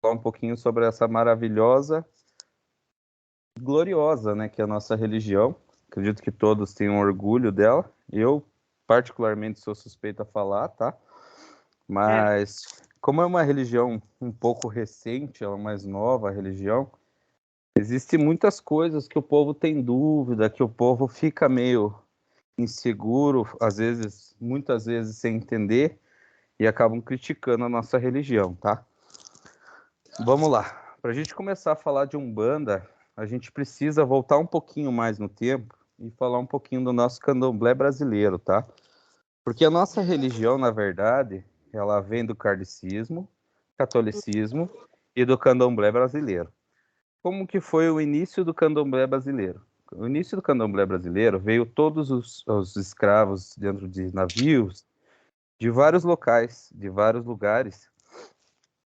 falar um pouquinho sobre essa maravilhosa, gloriosa, né, que é a nossa religião. Acredito que todos tenham orgulho dela. Eu, particularmente, sou suspeito a falar, tá? É, Mas, como é uma religião um pouco recente, ela é mais nova, a religião, existem muitas coisas que o povo tem dúvida, que o povo fica meio inseguro, às vezes, muitas vezes sem entender, e acabam criticando a nossa religião, tá? Vamos lá. Para a gente começar a falar de Umbanda, a gente precisa voltar um pouquinho mais no tempo e falar um pouquinho do nosso candomblé brasileiro, tá? Porque a nossa religião, na verdade, ela vem do kardecismo, catolicismo e do candomblé brasileiro. Como que foi o início do candomblé brasileiro? O início do candomblé brasileiro veio todos os escravos dentro de navios de vários locais, de vários lugares,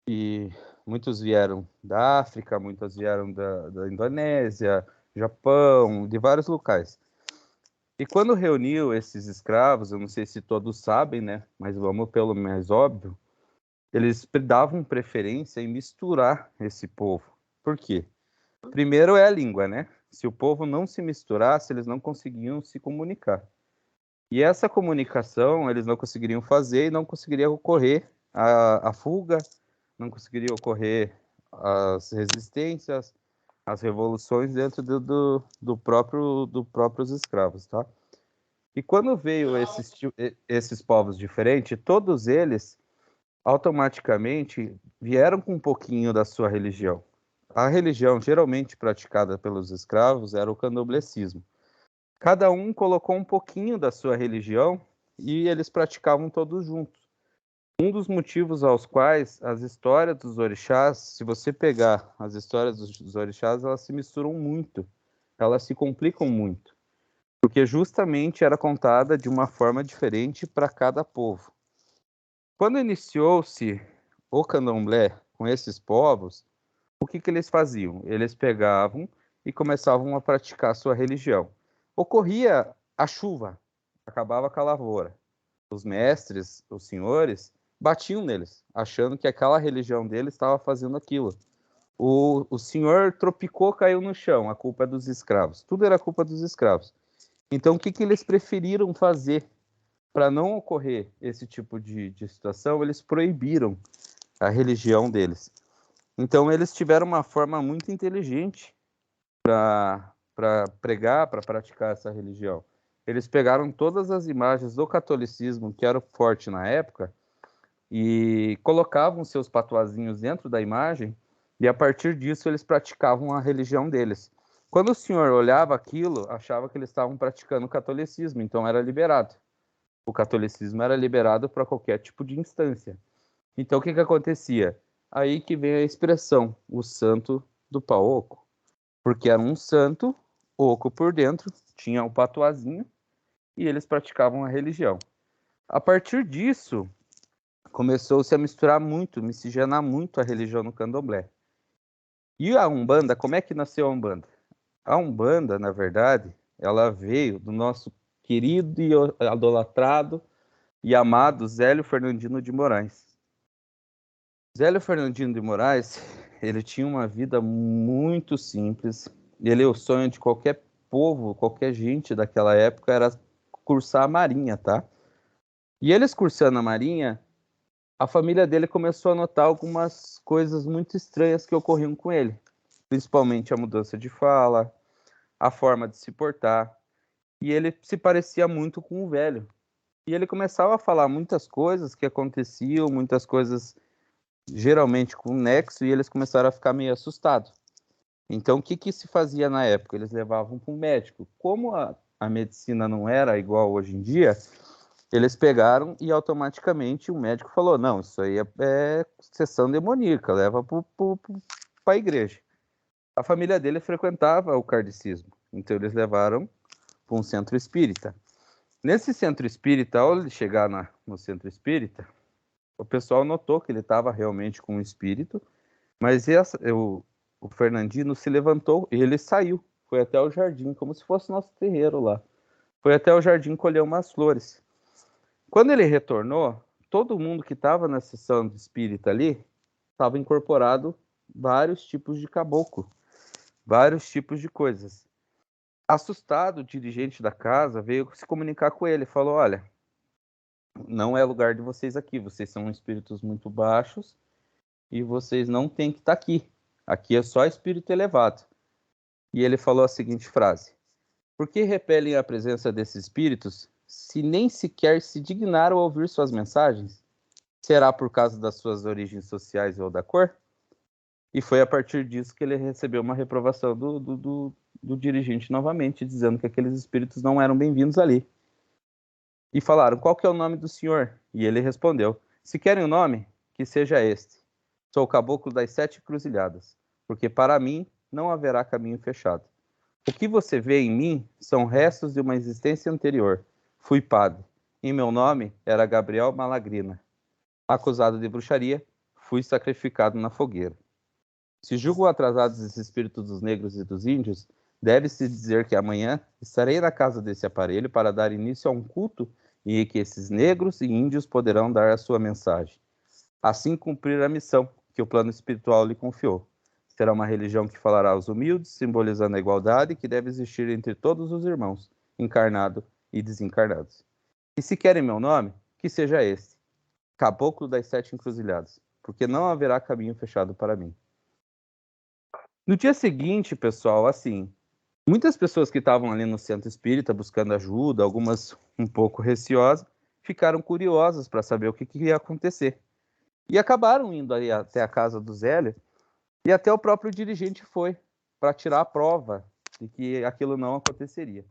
e muitos vieram da África, muitos vieram da Indonésia, Japão, de vários locais. E quando reuniu esses escravos, eu não sei se todos sabem, né? Mas vamos pelo mais óbvio, eles davam preferência em misturar esse povo. Por quê? Primeiro é a língua, né? Se o povo não se misturasse, eles não conseguiam se comunicar. E essa comunicação eles não conseguiriam fazer e não conseguiria ocorrer a fuga, não conseguiria ocorrer as resistências, as revoluções dentro do do próprios escravos, tá? E quando veio esses povos diferentes, todos eles automaticamente vieram com um pouquinho da sua religião. A religião geralmente praticada pelos escravos era o candomblecismo. Cada um colocou um pouquinho da sua religião e eles praticavam todos juntos. Um dos motivos aos quais as histórias dos orixás, se você pegar as histórias dos orixás, elas se misturam muito, elas se complicam muito, porque justamente era contada de uma forma diferente para cada povo. Quando iniciou-se o candomblé com esses povos, o que eles faziam? Eles pegavam e começavam a praticar sua religião. Ocorria a chuva, acabava com a lavoura. Os mestres, os senhores, batiam neles, achando que aquela religião deles estava fazendo aquilo. O senhor tropicou, caiu no chão, a culpa é dos escravos. Tudo era culpa dos escravos. Então, o que eles preferiram fazer para não ocorrer esse tipo de situação? Eles proibiram a religião deles. Então, eles tiveram uma forma muito inteligente para pregar, para praticar essa religião. Eles pegaram todas as imagens do catolicismo, que era forte na época, e colocavam seus patuazinhos dentro da imagem, e a partir disso eles praticavam a religião deles. Quando o senhor olhava aquilo, achava que eles estavam praticando o catolicismo, então era liberado. O catolicismo era liberado para qualquer tipo de instância. Então o que que acontecia? Aí que vem a expressão, o santo do pau oco, porque era um santo, oco por dentro, tinha um patuazinho, e eles praticavam a religião. A partir disso, começou-se a misturar muito, miscigenar muito a religião no candomblé. E a Umbanda, como é que nasceu a Umbanda? A Umbanda, na verdade, ela veio do nosso querido e idolatrado e amado Zélio Fernandino de Moraes. Zélio Fernandino de Moraes, ele tinha uma vida muito simples. Ele, o sonho de qualquer povo, qualquer gente daquela época era cursar a Marinha, tá? E eles cursando a Marinha, a família dele começou a notar algumas coisas muito estranhas que ocorriam com ele, principalmente a mudança de fala, a forma de se portar, e ele se parecia muito com o velho. E ele começava a falar muitas coisas que aconteciam, muitas coisas geralmente com nexo, e eles começaram a ficar meio assustados. Então, o que que se fazia na época? Eles levavam para um médico. Como a medicina não era igual hoje em dia, eles pegaram e automaticamente o médico falou: não, isso aí é sessão demoníaca, leva para a igreja. A família dele frequentava o kardecismo, então eles levaram para um centro espírita. Nesse centro espírita, ao ele chegar no centro espírita, o pessoal notou que ele estava realmente com um espírito, mas o Fernandino se levantou e ele saiu, foi até o jardim, como se fosse nosso terreiro lá. Foi até o jardim colher umas flores. Quando ele retornou, todo mundo que estava na sessão de espírita ali estava incorporado vários tipos de caboclo, vários tipos de coisas. Assustado, o dirigente da casa veio se comunicar com ele, falou: olha, não é lugar de vocês aqui, vocês são espíritos muito baixos e vocês não têm que estar aqui. Aqui é só espírito elevado. E ele falou a seguinte frase: por que repelem a presença desses espíritos se nem sequer se dignaram a ouvir suas mensagens? Será por causa das suas origens sociais ou da cor? E foi a partir disso que ele recebeu uma reprovação do dirigente novamente, dizendo que aqueles espíritos não eram bem-vindos ali. E falaram: qual que é o nome do senhor? E ele respondeu: se querem o nome, que seja este. Sou o caboclo das 7 encruzilhadas, porque para mim não haverá caminho fechado. O que você vê em mim são restos de uma existência anterior. Fui padre. Em meu nome era Gabriel Malagrina. Acusado de bruxaria, fui sacrificado na fogueira. Se julgam atrasados esses espíritos dos negros e dos índios, deve-se dizer que amanhã estarei na casa desse aparelho para dar início a um culto em que esses negros e índios poderão dar a sua mensagem. Assim cumprir a missão que o plano espiritual lhe confiou. Será uma religião que falará aos humildes, simbolizando a igualdade que deve existir entre todos os irmãos, encarnados e desencarnados. E se querem meu nome, que seja este, Caboclo das 7 Encruzilhadas, porque não haverá caminho fechado para mim. No dia seguinte, pessoal, assim, muitas pessoas que estavam ali no centro espírita buscando ajuda, algumas um pouco receosas, ficaram curiosas para saber o que ia acontecer. E acabaram indo aí até a casa do Zélio, e até o próprio dirigente foi para tirar a prova de que aquilo não aconteceria.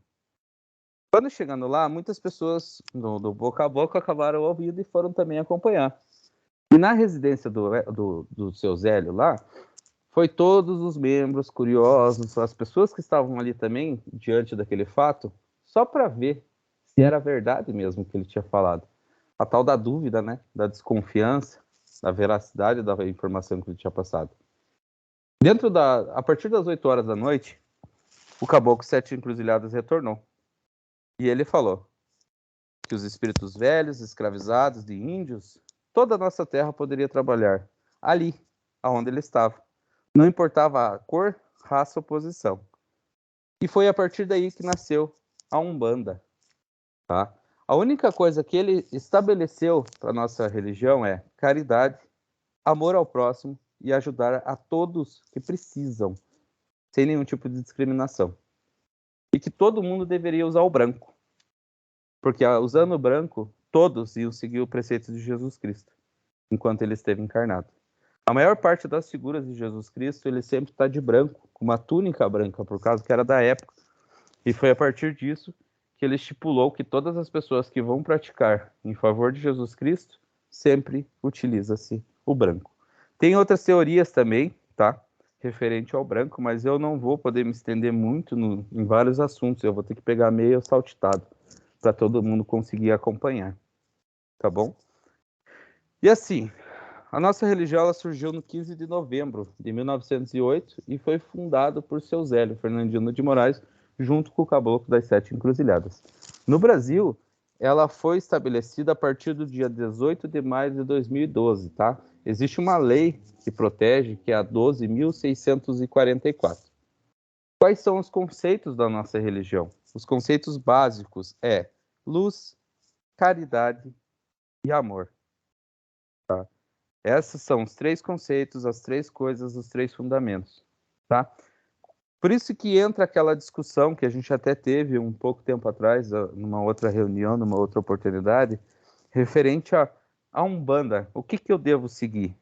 Quando chegando lá, muitas pessoas do boca a boca acabaram ouvindo e foram também acompanhar. E na residência do seu Zélio lá, foi todos os membros curiosos, as pessoas que estavam ali também, diante daquele fato, só para ver se era verdade mesmo o que ele tinha falado. A tal da dúvida, né? Da desconfiança, da veracidade da informação que ele tinha passado. A partir das 8 horas da noite, o caboclo 7 Encruzilhadas retornou. E ele falou que os espíritos velhos, escravizados de índios, toda a nossa terra poderia trabalhar ali, aonde ele estava. Não importava a cor, raça ou posição. E foi a partir daí que nasceu a Umbanda. Tá? A única coisa que ele estabeleceu para a nossa religião é caridade, amor ao próximo e ajudar a todos que precisam, sem nenhum tipo de discriminação. E que todo mundo deveria usar o branco. Porque usando o branco, todos iam seguir o preceito de Jesus Cristo, enquanto ele esteve encarnado. A maior parte das figuras de Jesus Cristo, ele sempre está de branco, com uma túnica branca, por causa que era da época. E foi a partir disso que ele estipulou que todas as pessoas que vão praticar em favor de Jesus Cristo, sempre utiliza-se o branco. Tem outras teorias também, tá? Referente ao branco, mas eu não vou poder me estender muito em vários assuntos. Eu vou ter que pegar meio saltitado para todo mundo conseguir acompanhar, tá bom? E assim, a nossa religião ela surgiu no 15 de novembro de 1908 e foi fundado por seu Zélio Fernandino de Moraes, junto com o Caboclo das 7 Encruzilhadas. No Brasil, ela foi estabelecida a partir do dia 18 de maio de 2012, tá? Existe uma lei que protege, que é a 12.644. Quais são os conceitos da nossa religião? Os conceitos básicos é luz, caridade e amor. Tá? Esses são os 3 conceitos, as 3 coisas, os 3 fundamentos. Tá? Por isso que entra aquela discussão que a gente até teve um pouco tempo atrás, numa outra reunião, numa outra oportunidade, referente a Umbanda. O que eu devo seguir?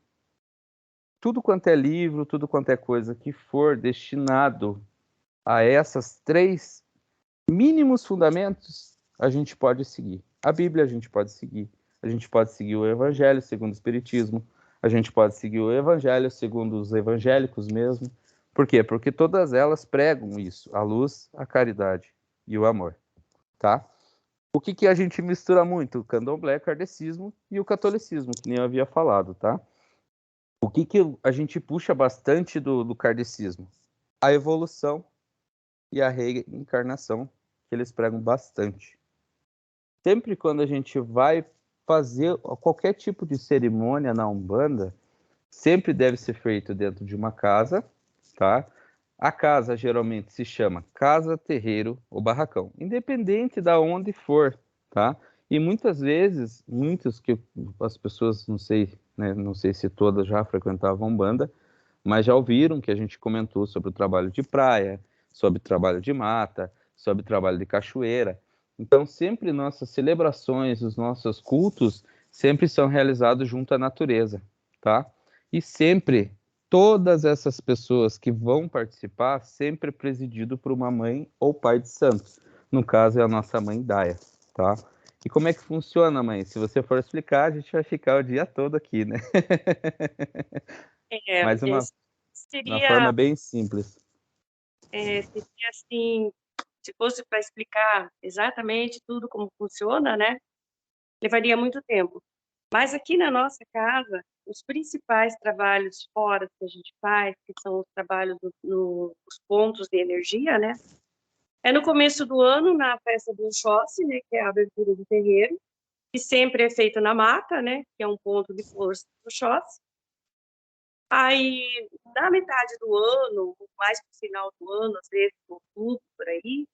Tudo quanto é livro, tudo quanto é coisa que for destinado a essas 3 mínimos fundamentos, a gente pode seguir. A Bíblia a gente pode seguir. A gente pode seguir o Evangelho segundo o Espiritismo. A gente pode seguir o Evangelho segundo os evangélicos mesmo. Por quê? Porque todas elas pregam isso, a luz, a caridade e o amor, tá? O que a gente mistura muito? O candomblé, o kardecismo e o catolicismo, que nem eu havia falado, tá? O que a gente puxa bastante do kardecismo? A evolução e a reencarnação, que eles pregam bastante. Sempre quando a gente vai fazer qualquer tipo de cerimônia na Umbanda, sempre deve ser feito dentro de uma casa, tá? A casa geralmente se chama casa, terreiro ou barracão, independente da onde for, tá? E muitas vezes, muitos que as pessoas, não sei, né, não sei se todas já frequentavam Umbanda, mas já ouviram que a gente comentou sobre o trabalho de praia, sobre o trabalho de mata, sobre o trabalho de cachoeira. Então, sempre nossas celebrações, os nossos cultos, sempre são realizados junto à natureza, tá? E sempre, todas essas pessoas que vão participar, sempre é presidido por uma mãe ou pai de santos. No caso, é a nossa mãe Daia, tá? E como é que funciona, mãe? Se você for explicar, a gente vai ficar o dia todo aqui, né? Mas Esse uma forma seria, bem simples. seria assim, se fosse para explicar exatamente tudo como funciona, né? Levaria muito tempo. Mas aqui na nossa casa, os principais trabalhos fora que a gente faz, que são os trabalhos nos pontos de energia, né? É no começo do ano, na festa do Oxóssi, né? Que é a abertura do terreiro, que sempre é feito na mata, né? Que é um ponto de força do Oxóssi. Aí, na metade do ano, mais pro final do ano, às vezes, outubro, por aí,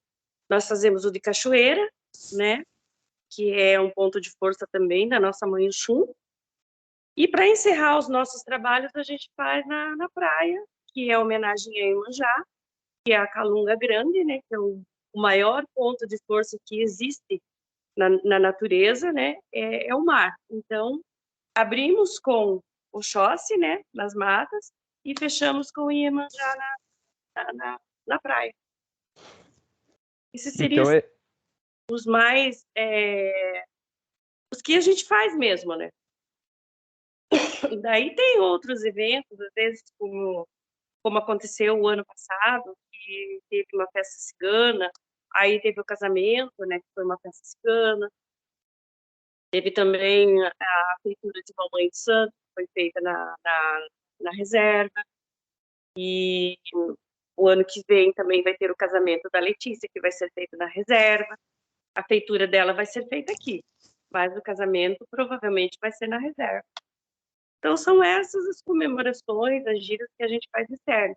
nós fazemos o de cachoeira, né? Que é um ponto de força também da nossa mãe Oxum. E para encerrar os nossos trabalhos, a gente faz na praia, que é homenagem a Iemanjá, que é a Calunga Grande, né? Que é o maior ponto de força que existe na natureza, né? É o mar. Então, abrimos com o Oxóssi, né? Nas matas, e fechamos com o Iemanjá na praia. Esses seriam Então, é, os mais... os que a gente faz mesmo, né? Daí tem outros eventos, às vezes, como aconteceu o ano passado, que teve uma festa cigana, aí teve o casamento, né, que foi uma festa cigana, teve também a feitura de Mamãe de Santo, que foi feita na reserva, e o ano que vem também vai ter o casamento da Letícia, que vai ser feito na reserva, a feitura dela vai ser feita aqui, mas o casamento provavelmente vai ser na reserva. Então, são essas as comemorações, as giras que a gente faz externo.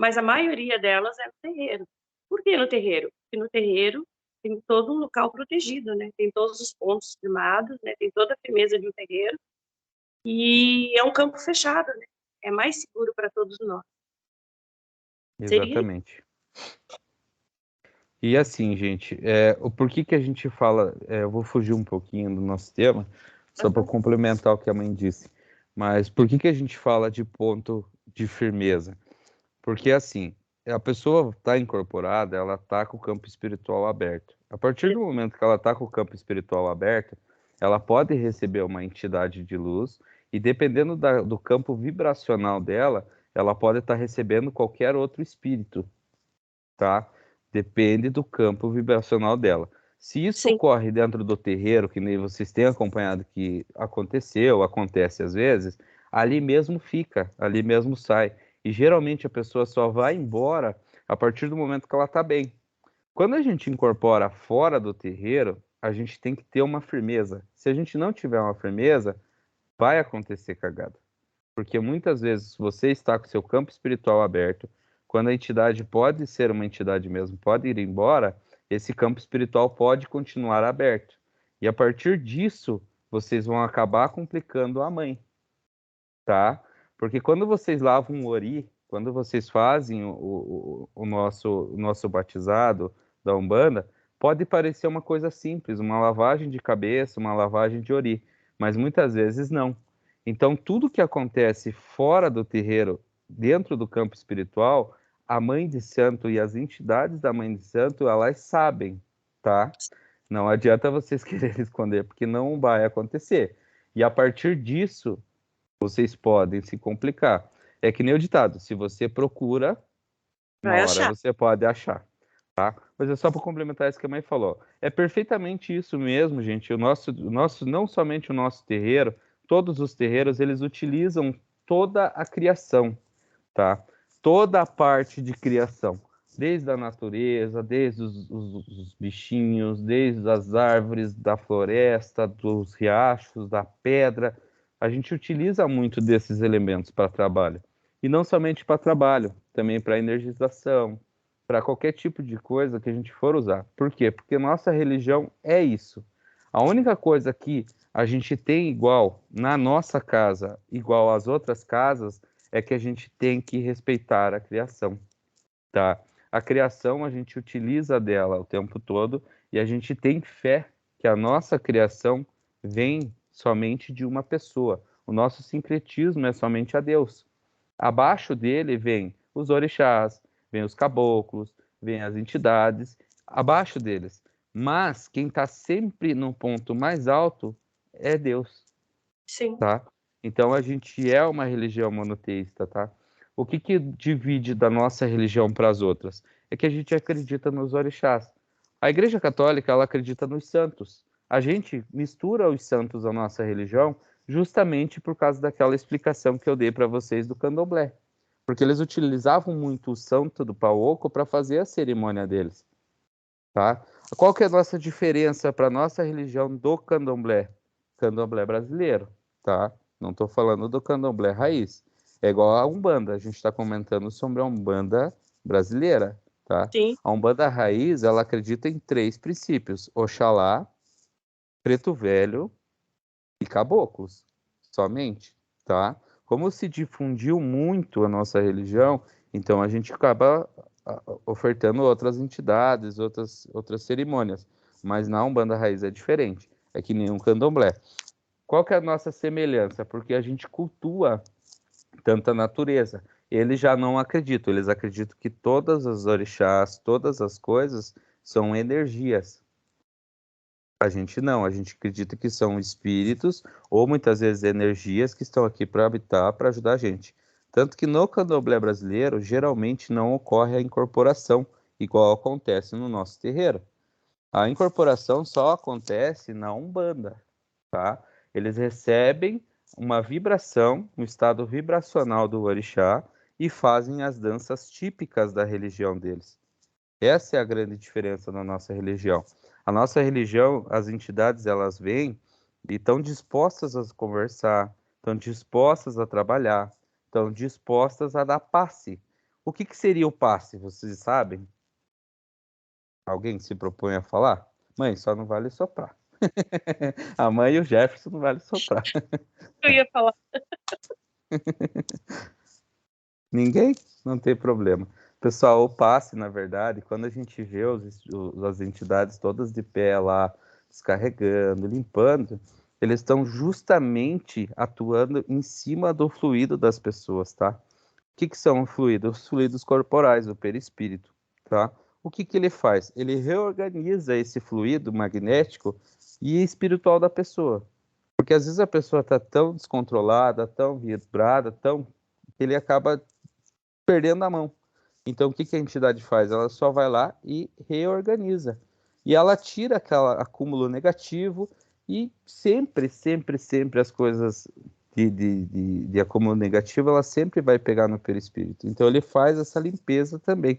Mas a maioria delas é no terreiro. Por que no terreiro? Porque no terreiro tem todo um local protegido, né? Tem todos os pontos firmados, né? Tem toda a firmeza de um terreiro. E é um campo fechado, né? É mais seguro para todos nós. Seria isso. exatamente. E assim, gente, o porquê que a gente fala, eu vou fugir um pouquinho do nosso tema, só para Uhum. complementar o que a mãe disse, mas por que que a gente fala de ponto de firmeza? Porque assim, a pessoa está incorporada, ela está com o campo espiritual aberto. A partir do momento que ela está com o campo espiritual aberto, ela pode receber uma entidade de luz e dependendo do campo vibracional dela, ela pode estar recebendo qualquer outro espírito, tá? Depende do campo vibracional dela. Se isso Sim, ocorre dentro do terreiro, que nem vocês têm acompanhado que aconteceu, acontece às vezes, ali mesmo fica, ali mesmo sai. E geralmente a pessoa só vai embora a partir do momento que ela está bem. Quando a gente incorpora fora do terreiro, a gente tem que ter uma firmeza. Se a gente não tiver uma firmeza, vai acontecer cagada. Porque muitas vezes você está com seu campo espiritual aberto, quando a entidade pode ser uma entidade mesmo, pode ir embora, esse campo espiritual pode continuar aberto. E a partir disso, vocês vão acabar complicando a mãe, tá? Porque quando vocês lavam o ori, quando vocês fazem o nosso batizado da Umbanda, pode parecer uma coisa simples, uma lavagem de cabeça, uma lavagem de ori, mas muitas vezes não. Então, tudo que acontece fora do terreiro, dentro do campo espiritual, a Mãe de Santo e as entidades da Mãe de Santo, elas sabem, tá? Não adianta vocês quererem esconder, porque não vai acontecer. E a partir disso, vocês podem se complicar. É que nem o ditado, se você procura, uma vai hora achar. você pode achar, tá? Mas é só para complementar isso que a mãe falou. É perfeitamente isso mesmo, gente. O nosso, não somente o nosso terreiro, todos os terreiros, eles utilizam toda a criação, tá? Toda a parte de criação. Desde a natureza, desde os bichinhos, desde as árvores, da floresta, dos riachos, da pedra. a gente utiliza muito desses elementos para trabalho. E não somente para trabalho, também para energização, para qualquer tipo de coisa que a gente for usar. Por quê? Porque nossa religião é isso. A única coisa que a gente tem igual na nossa casa, igual às outras casas, é que a gente tem que respeitar a criação, tá? A criação a gente utiliza dela o tempo todo e a gente tem fé que a nossa criação vem somente de uma pessoa. O nosso sincretismo é somente a Deus. Abaixo dele vem os orixás, vem os caboclos, vem as entidades, abaixo deles. Mas quem está sempre no ponto mais alto é Deus, Sim. tá? Então a gente é uma religião monoteísta, tá? O que que divide da nossa religião para as outras? É que a gente acredita nos orixás. A Igreja Católica, ela acredita nos santos. A gente mistura os santos à nossa religião justamente por causa daquela explicação que eu dei para vocês do candomblé. Porque eles utilizavam muito o santo do Pauoco para fazer a cerimônia deles, tá? Qual que é a nossa diferença para a nossa religião do candomblé? Candomblé brasileiro, tá? Não estou falando do candomblé raiz. É igual a Umbanda, a gente está comentando sobre a Umbanda brasileira, tá? Sim. A Umbanda raiz, ela acredita em 3 princípios: Oxalá, Preto Velho e Caboclos, somente, tá? Como se difundiu muito a nossa religião, então a gente acaba ofertando outras entidades, outras cerimônias, mas na Umbanda Raiz é diferente, é que nem um candomblé. Qual que é a nossa semelhança? Porque a gente cultua tanta natureza. Eles já não acreditam, eles acreditam que todas as orixás, todas as coisas são energias. A gente não, a gente acredita que são espíritos ou muitas vezes energias que estão aqui para habitar, para ajudar a gente. Tanto que no candomblé brasileiro, geralmente não ocorre a incorporação, igual acontece no nosso terreiro. A incorporação só acontece na Umbanda, tá? Eles recebem uma vibração, um estado vibracional do orixá e fazem as danças típicas da religião deles. Essa é a grande diferença na nossa religião. A nossa religião, as entidades, elas vêm e estão dispostas a conversar, estão dispostas a trabalhar, estão dispostas a dar passe. O que que seria o passe? Vocês sabem? Alguém se propõe a falar? Mãe, só não vale soprar. A mãe e o Jefferson não vale soprar. Eu ia falar. Ninguém? Não tem problema. Pessoal, o passe, na verdade, quando a gente vê as entidades todas de pé lá, descarregando, limpando, eles estão justamente atuando em cima do fluido das pessoas, tá? O que que são fluidos? Os fluidos corporais, o perispírito, tá? O que que ele faz? Ele reorganiza esse fluido magnético e espiritual da pessoa. Porque às vezes a pessoa está tão descontrolada, tão vibrada, tão que ele acaba perdendo a mão. Então, o que que a entidade faz? Ela só vai lá e reorganiza. E ela tira aquele acúmulo negativo e sempre, sempre, sempre as coisas de acúmulo negativo, ela sempre vai pegar no perispírito. Então, ele faz essa limpeza também.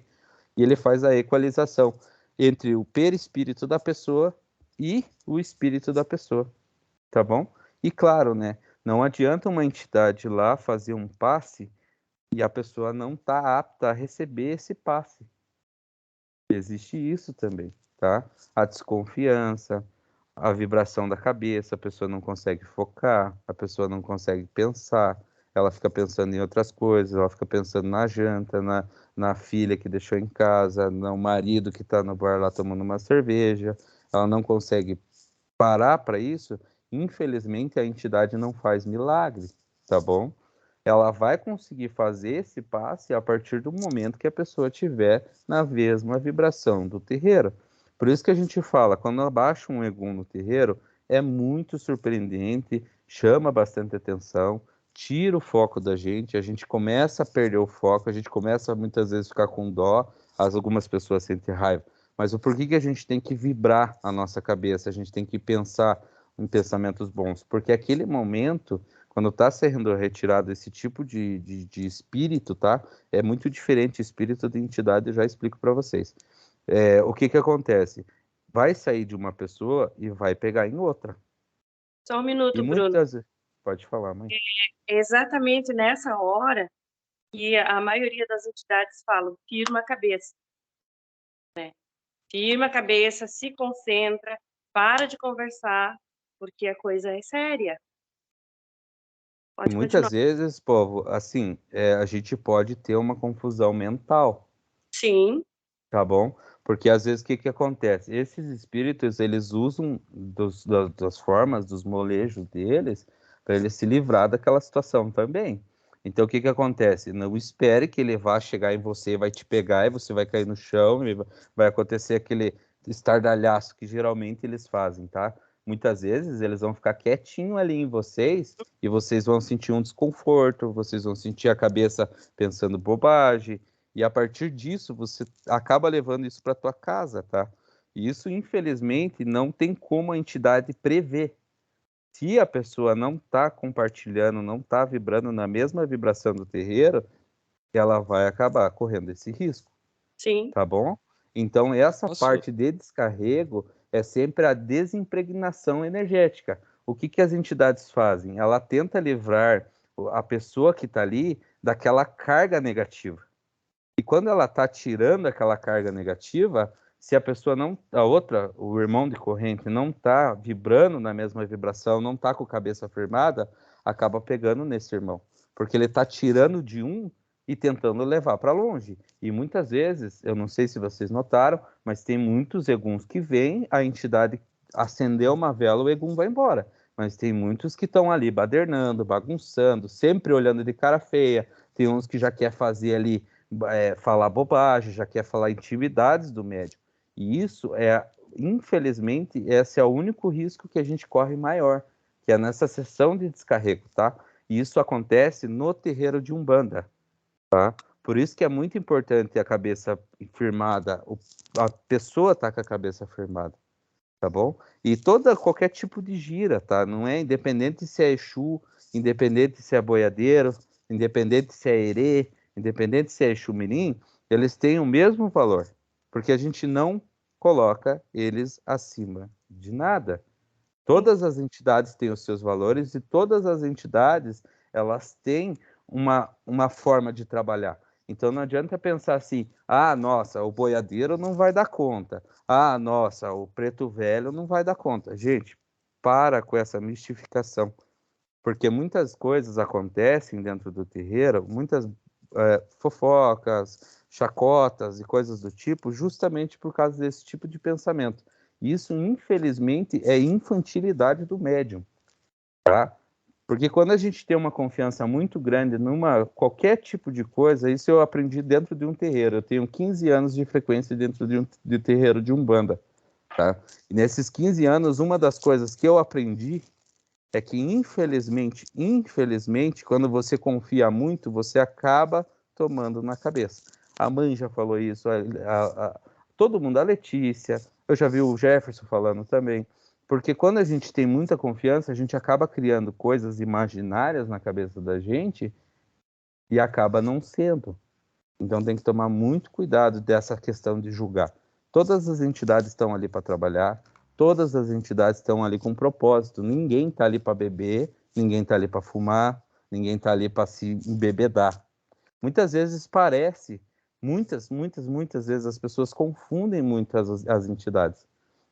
E ele faz a equalização entre o perispírito da pessoa e o espírito da pessoa. Tá bom? E claro, né? Não adianta uma entidade lá fazer um passe e a pessoa não está apta a receber esse passe. Existe isso também, tá? A desconfiança, a vibração da cabeça, a pessoa não consegue focar, a pessoa não consegue pensar, ela fica pensando em outras coisas, ela fica pensando na janta, na filha que deixou em casa, no marido que está no bar lá tomando uma cerveja, ela não consegue parar para isso. Infelizmente, a entidade não faz milagre, tá bom? Ela vai conseguir fazer esse passe a partir do momento que a pessoa tiver na mesma vibração do terreiro. Por isso que a gente fala, quando abaixa um egum no terreiro, é muito surpreendente, chama bastante atenção, tira o foco da gente, a gente começa a perder o foco, a gente começa muitas vezes a ficar com dó, algumas pessoas sentem raiva. Mas o porquê que a gente tem que vibrar a nossa cabeça, a gente tem que pensar em pensamentos bons? Porque aquele momento, quando está sendo retirado esse tipo de espírito, tá? É muito diferente espírito de entidade, eu já explico para vocês. O que que acontece? Vai sair de uma pessoa e vai pegar em outra. Só um E minuto, Bruno. muitas... Pode falar, mãe. Exatamente nessa hora que a maioria das entidades falam, firma a cabeça, né? Firma a cabeça, se concentra, para de conversar, porque a coisa é séria. E Pode continuar. muitas vezes, povo, assim, a gente pode ter uma confusão mental, Sim, tá bom? Porque às vezes o que que acontece? Esses espíritos, eles usam das formas, dos molejos deles, para eles se livrar daquela situação também. Então o que que acontece? Não espere que ele vá chegar em você, vai te pegar e você vai cair no chão, e vai acontecer aquele estardalhaço que geralmente eles fazem, tá? Muitas vezes eles vão ficar quietinho ali em vocês e vocês vão sentir um desconforto, vocês vão sentir a cabeça pensando bobagem, e a partir disso você acaba levando isso para tua casa, tá? E isso, infelizmente, não tem como a entidade prever. Se a pessoa não está compartilhando, não está vibrando na mesma vibração do terreiro, ela vai acabar correndo esse risco, sim, tá bom? Então, essa Posso? parte de descarrego é sempre a desimpregnação energética. O que que as entidades fazem? Ela tenta livrar a pessoa que está ali daquela carga negativa. E quando ela está tirando aquela carga negativa, se a pessoa não, a outra, o irmão de corrente, não está vibrando na mesma vibração, não está com a cabeça firmada, acaba pegando nesse irmão, porque ele está tirando de um e tentando levar para longe. E muitas vezes, eu não sei se vocês notaram, mas tem muitos eguns que vêm, a entidade acendeu uma vela, o egum vai embora. Mas tem muitos que estão ali badernando, bagunçando, sempre olhando de cara feia. Tem uns que já quer fazer ali falar bobagem, já quer falar intimidades do médium. E isso infelizmente, esse é o único risco que a gente corre maior, que é nessa sessão de descarrego, tá? E isso acontece no terreiro de Umbanda, tá? Por isso que é muito importante a cabeça firmada, a pessoa tá com a cabeça firmada, tá bom? E qualquer tipo de gira, tá? Não é independente se é Exu, independente se é boiadeiro, independente se é erê, independente se é Exu Mirim, eles têm o mesmo valor, porque a gente não coloca eles acima de nada. sim, Todas as entidades têm os seus valores e todas as entidades, elas têm uma forma de trabalhar. Então não adianta pensar assim, ah, nossa, o boiadeiro não vai dar conta. Ah, nossa, o preto velho não vai dar conta. Gente, para com essa mistificação, porque muitas coisas acontecem dentro do terreiro, muitas fofocas, chacotas e coisas do tipo, justamente por causa desse tipo de pensamento. Isso, infelizmente, é infantilidade do médium, tá? Porque quando a gente tem uma confiança muito grande numa qualquer tipo de coisa, isso eu aprendi dentro de um terreiro. Eu tenho 15 anos de frequência dentro de terreiro de Umbanda, tá? E nesses 15 anos, uma das coisas que eu aprendi é que, infelizmente, quando você confia muito, você acaba tomando na cabeça. A mãe já falou isso, todo mundo, a Letícia, eu já vi o Jefferson falando também. Porque quando a gente tem muita confiança, a gente acaba criando coisas imaginárias na cabeça da gente e acaba não sendo. Então tem que tomar muito cuidado dessa questão de julgar. Todas as entidades estão ali para trabalhar, todas as entidades estão ali com um propósito. Ninguém está ali para beber, ninguém está ali para fumar, ninguém está ali para se embebedar. Muitas vezes parece, muitas vezes as pessoas confundem muito as entidades.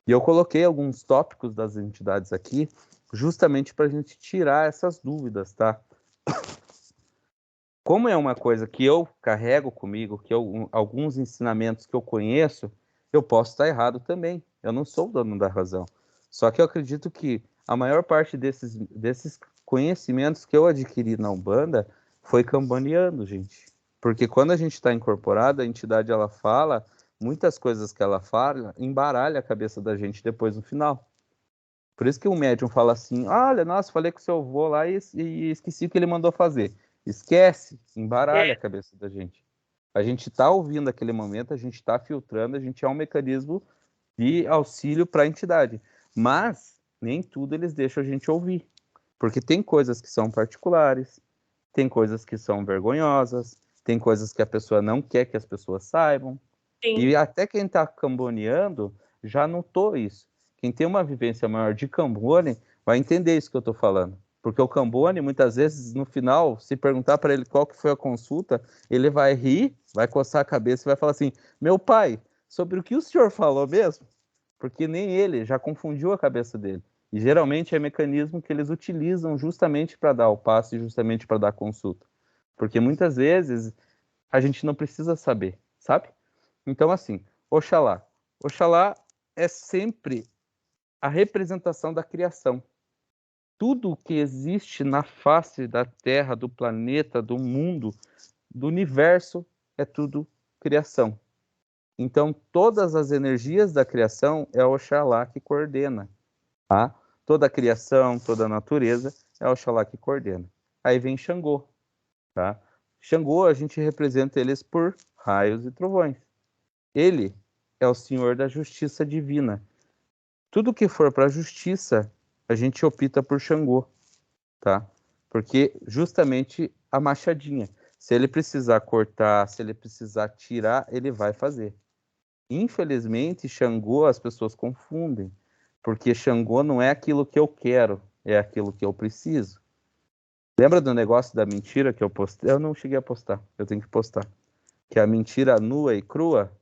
E eu coloquei alguns tópicos das entidades aqui, justamente para a gente tirar essas dúvidas, tá? Como é uma coisa que eu carrego comigo, alguns ensinamentos que eu conheço, eu posso estar errado também. Eu não sou o dono da razão. Só que eu acredito que a maior parte desses conhecimentos que eu adquiri na Umbanda foi cambaneando, gente. Porque quando a gente está incorporado, a entidade ela fala, muitas coisas que ela fala, embaralha a cabeça da gente depois no final. Por isso que o médium fala assim: olha, nossa, falei com o seu avô lá e esqueci o que ele mandou fazer. Esquece, é, embaralha a cabeça da gente. A gente está ouvindo aquele momento, a gente está filtrando, a gente é um mecanismo de auxílio para a entidade. Mas nem tudo eles deixam a gente ouvir. Porque tem coisas que são particulares, tem coisas que são vergonhosas, tem coisas que a pessoa não quer que as pessoas saibam. sim, E até quem está camboneando já notou isso. Quem tem uma vivência maior de Cambone vai entender isso que eu estou falando. Porque o Cambone, muitas vezes, no final, se perguntar para ele qual que foi a consulta, ele vai rir, vai coçar a cabeça e vai falar assim, meu pai, sobre o que o senhor falou mesmo? Porque nem ele já confundiu a cabeça dele. E geralmente é mecanismo que eles utilizam justamente para dar o passe, justamente para dar a consulta. Porque muitas vezes a gente não precisa saber, sabe? Então, assim, Oxalá. Oxalá é sempre a representação da criação. Tudo que existe na face da Terra, do planeta, do mundo, do universo, é tudo criação. Então, todas as energias da criação é Oxalá que coordena. Tá? Toda a criação, toda a natureza é Oxalá que coordena. Aí vem Xangô. Tá? Xangô, a gente representa eles por raios e trovões. Ele é o senhor da justiça divina. Tudo que for para a justiça, a gente opta por Xangô, tá? Porque justamente a machadinha. Se ele precisar cortar, se ele precisar tirar, ele vai fazer. Infelizmente, Xangô as pessoas confundem, porque Xangô não é aquilo que eu quero, é aquilo que eu preciso. Lembra do negócio da mentira que eu postei? Eu não cheguei a postar, eu tenho que postar. Que é a mentira nua e crua,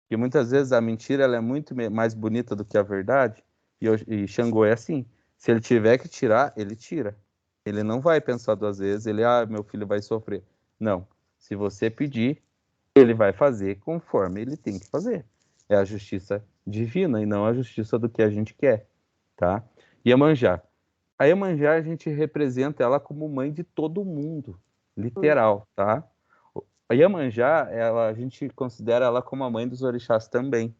que muitas vezes a mentira ela é muito mais bonita do que a verdade, e Xangô é assim. Se ele tiver que tirar, ele tira. Ele não vai pensar duas vezes, ele, meu filho vai sofrer. Não. Se você pedir, ele vai fazer conforme ele tem que fazer. É a justiça divina e não a justiça do que a gente quer, tá? Iemanjá. A Iemanjá, a gente representa ela como mãe de todo mundo, literal, tá? A Iemanjá, a gente considera ela como a mãe dos orixás também,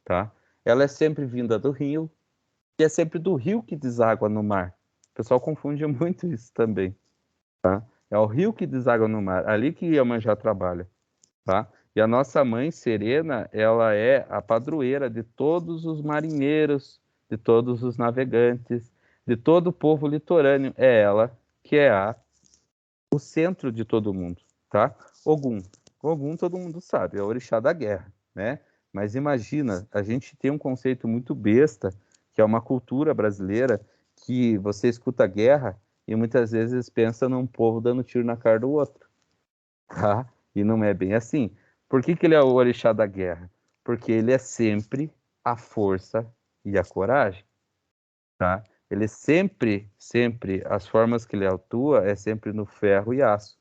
tá? Ela é sempre vinda do rio, e é sempre do rio que deságua no mar. O pessoal confunde muito isso também, tá? É o rio que deságua no mar, ali que Iemanjá trabalha, tá? E a nossa mãe Serena, ela é a padroeira de todos os marinheiros, de todos os navegantes, de todo o povo litorâneo. É ela que é o centro de todo mundo, tá? Ogum. Ogum todo mundo sabe, é o orixá da guerra, né? Mas imagina, a gente tem um conceito muito besta, que é uma cultura brasileira, que você escuta guerra e muitas vezes pensa num povo dando tiro na cara do outro, tá? E não é bem assim. Por que que ele é o orixá da guerra? Porque ele é sempre a força e a coragem, tá? Ele sempre, as formas que ele atua é sempre no ferro e aço.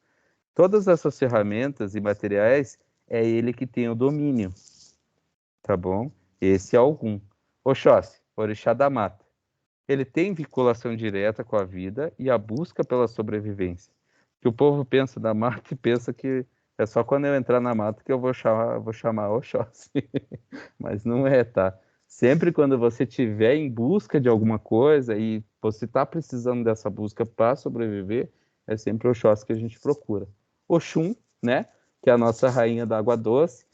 Todas essas ferramentas e materiais é ele que tem o domínio, tá bom? Esse é algum. Oxóssi, orixá da mata. Ele tem vinculação direta com a vida e a busca pela sobrevivência. Que o povo pensa da mata e pensa que é só quando eu entrar na mata que eu vou chamar Oxóssi. Mas não é, tá? Sempre quando você estiver em busca de alguma coisa e você está precisando dessa busca para sobreviver, é sempre Oxóssi que a gente procura. Oxum, né? Que é a nossa rainha da água doce.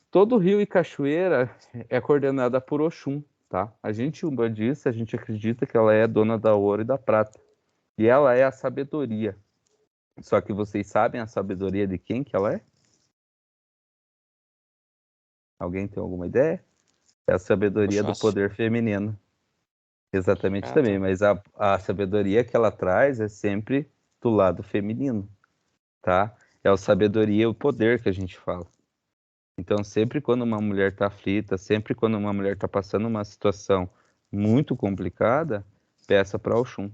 Todo rio e cachoeira é coordenada por Oxum, tá? A gente umbandista, a gente acredita que ela é dona da ouro e da prata. E ela é a sabedoria. Só que vocês sabem a sabedoria de quem que ela é? Alguém tem alguma ideia? É a sabedoria do Oxóssi. poder feminino. Exatamente Ah, também, tá. mas a sabedoria que ela traz é sempre do lado feminino, tá? É a sabedoria e o poder que a gente fala. Então, sempre quando uma mulher está aflita, sempre quando uma mulher está passando uma situação muito complicada, peça para Oxum,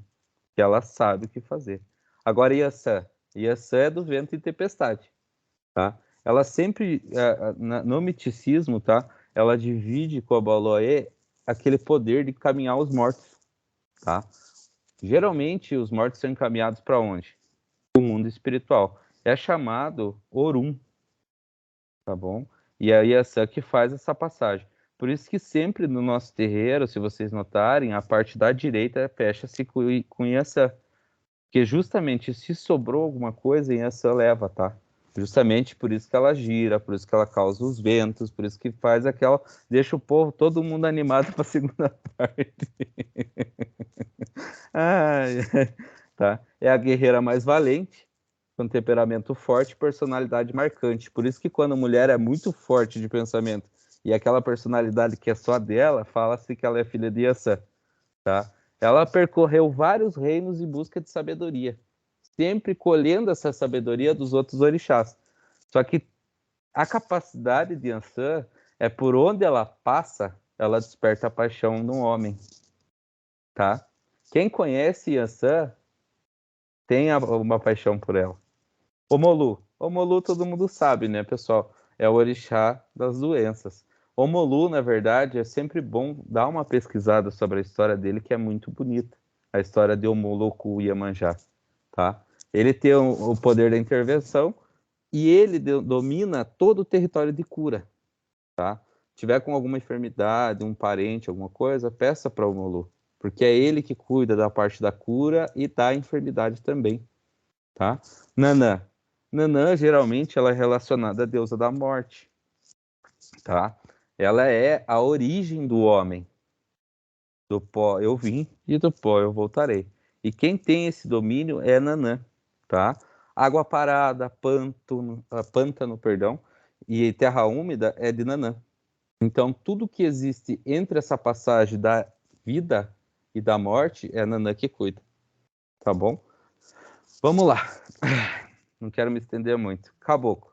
que ela sabe o que fazer. Agora, Iaçã. Iaçã é do vento e tempestade, tá? Ela sempre, no misticismo, tá? Ela divide com a Baloé aquele poder de caminhar os mortos, tá? Geralmente, os mortos são encaminhados para onde? O mundo espiritual. É chamado Orum, tá bom? E aí a que faz essa passagem. Por isso que sempre no nosso terreiro, se vocês notarem, a parte da direita fecha-se com Iaçã. Porque justamente se sobrou alguma coisa, Iaçã leva, tá? Justamente por isso que ela gira, por isso que ela causa os ventos, por isso que faz aquela... Deixa o povo, todo mundo animado para a segunda parte. Ai, tá? É a guerreira mais valente, com temperamento forte e personalidade marcante. Por isso que quando a mulher é muito forte de pensamento e aquela personalidade que é só dela, fala-se que ela é filha de Iaçã, tá? Ela percorreu vários reinos em busca de sabedoria, sempre colhendo essa sabedoria dos outros orixás. Só que a capacidade de Yansan é por onde ela passa, ela desperta a paixão no homem, tá? Quem conhece Yansan tem uma paixão por ela. Omolu todo mundo sabe, né, pessoal? É o orixá das doenças. Omolu, na verdade, é sempre bom dar uma pesquisada sobre a história dele, que é muito bonita. A história de Omoloku Iemanjá, tá? Ele tem o poder da intervenção e ele domina todo o território de cura, tá? Tiver com alguma enfermidade, um parente, alguma coisa, peça para o Omolu, porque é ele que cuida da parte da cura e da enfermidade também, tá? Nanã. Nanã, geralmente, ela é relacionada à deusa da morte, tá? Ela é a origem do homem. Do pó eu vim e do pó eu voltarei. E quem tem esse domínio é Nanã, tá? Água parada, pântano, perdão, e terra úmida é de Nanã. Então, tudo que existe entre essa passagem da vida e da morte é Nanã que cuida, tá bom? Vamos lá. Não quero me estender muito. Caboclo.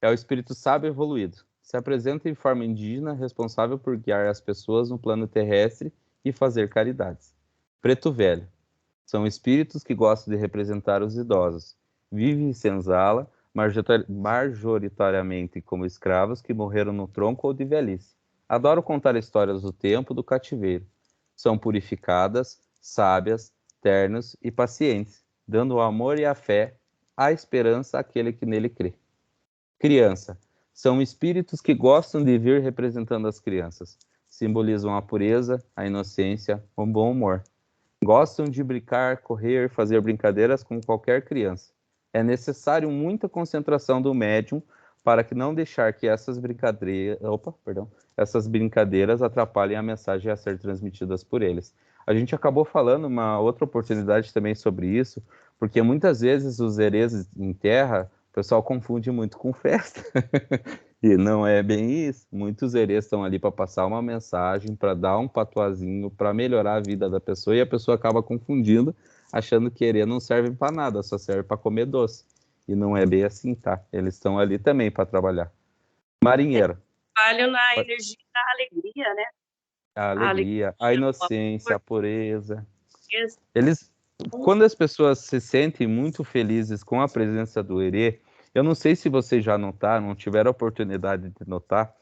É o espírito sábio evoluído. Se apresenta em forma indígena, responsável por guiar as pessoas no plano terrestre e fazer caridades. Preto Velho. São espíritos que gostam de representar os idosos. Vive em senzala, majoritariamente como escravos que morreram no tronco ou de velhice. Adoram contar histórias do tempo do cativeiro. São purificadas, sábias, ternos e pacientes, dando o amor e a fé, a esperança àquele que nele crê. Criança. São espíritos que gostam de vir representando as crianças. Simbolizam a pureza, a inocência, o bom humor. Gostam de brincar, correr, fazer brincadeiras com qualquer criança. É necessário muita concentração do médium para que não deixar que essas brincadeiras atrapalhem a mensagem a ser transmitidas por eles. A gente acabou falando uma outra oportunidade também sobre isso, porque muitas vezes os herês em terra, o pessoal confunde muito com festa. E não é bem isso. Muitos herês estão ali para passar uma mensagem, para dar um patuazinho, para melhorar a vida da pessoa, e a pessoa acaba confundindo, achando que herê não serve para nada, só serve para comer doce. E não é bem assim, tá? Eles estão ali também para trabalhar. Marinheiro. Trabalham na energia da alegria, né? A A alegria, alegria, a o inocência, amor. a pureza. Eles, quando as pessoas se sentem muito felizes com a presença do herê, eu não sei se vocês já notaram, não tiveram a oportunidade de notar,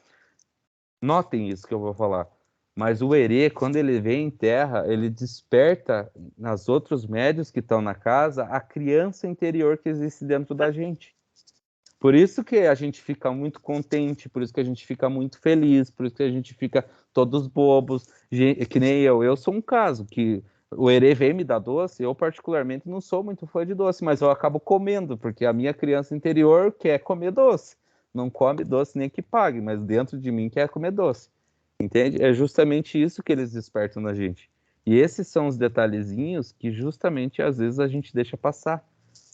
notem isso que eu vou falar. Mas o herê, quando ele vem em terra, ele desperta nas outros médios que estão na casa a criança interior que existe dentro da gente. Por isso que a gente fica muito contente, por isso que a gente fica muito feliz, por isso que a gente fica todos bobos, que nem eu sou um caso, que o herê vem me dar doce, eu particularmente não sou muito fã de doce, mas eu acabo comendo, porque a minha criança interior quer comer doce, não come doce nem que pague, mas dentro de mim quer comer doce, entende? É justamente isso que eles despertam na gente. E esses são os detalhezinhos que justamente às vezes a gente deixa passar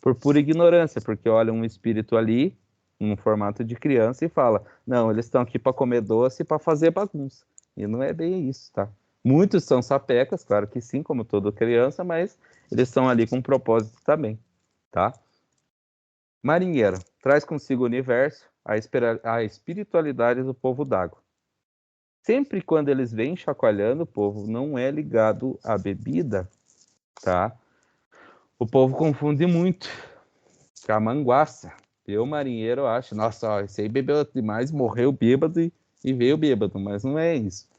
por pura ignorância, porque olha um espírito ali, um formato de criança, e fala: não, eles estão aqui para comer doce e para fazer bagunça. E não é bem isso, tá? Muitos são sapecas, claro que sim, como toda criança, mas eles estão ali com um propósito também, tá? Marinheiro, traz consigo o universo, a espiritualidade do povo d'água. Sempre quando eles vêm chacoalhando, o povo não é ligado à bebida, tá? O povo confunde muito com a manguaça. Eu, marinheiro, acho, nossa, ó, esse aí bebeu demais, morreu bêbado e veio bêbado, mas não é isso.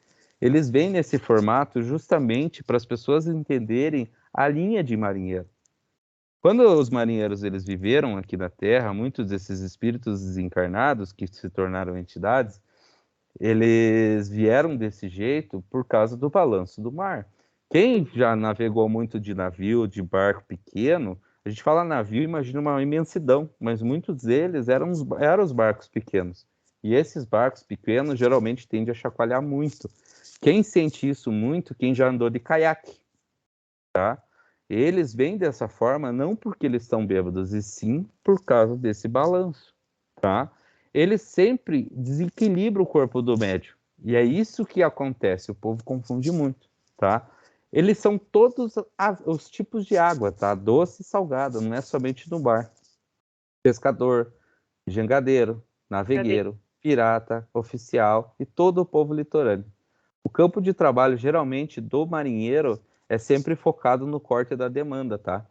Eles vêm nesse formato justamente para as pessoas entenderem a linha de marinheiro. Quando os marinheiros eles viveram aqui na Terra, muitos desses espíritos desencarnados que se tornaram entidades, eles vieram desse jeito por causa do balanço do mar. Quem já navegou muito de navio, de barco pequeno, a gente fala navio, imagina uma imensidão, mas muitos deles eram os barcos pequenos. E esses barcos pequenos geralmente tendem a chacoalhar muito. Quem sente isso muito, quem já andou de caiaque, tá? Eles vêm dessa forma não porque eles estão bêbados, e sim por causa desse balanço, tá? Ele sempre desequilibra o corpo do médium. E é isso que acontece, o povo confunde muito, tá? Eles são todos os tipos de água, tá? Doce e salgada, não é somente no bar. Pescador, jangadeiro, navegueiro, pirata, oficial e todo o povo litorâneo. O campo de trabalho, geralmente, do marinheiro é sempre focado no corte da demanda, tá?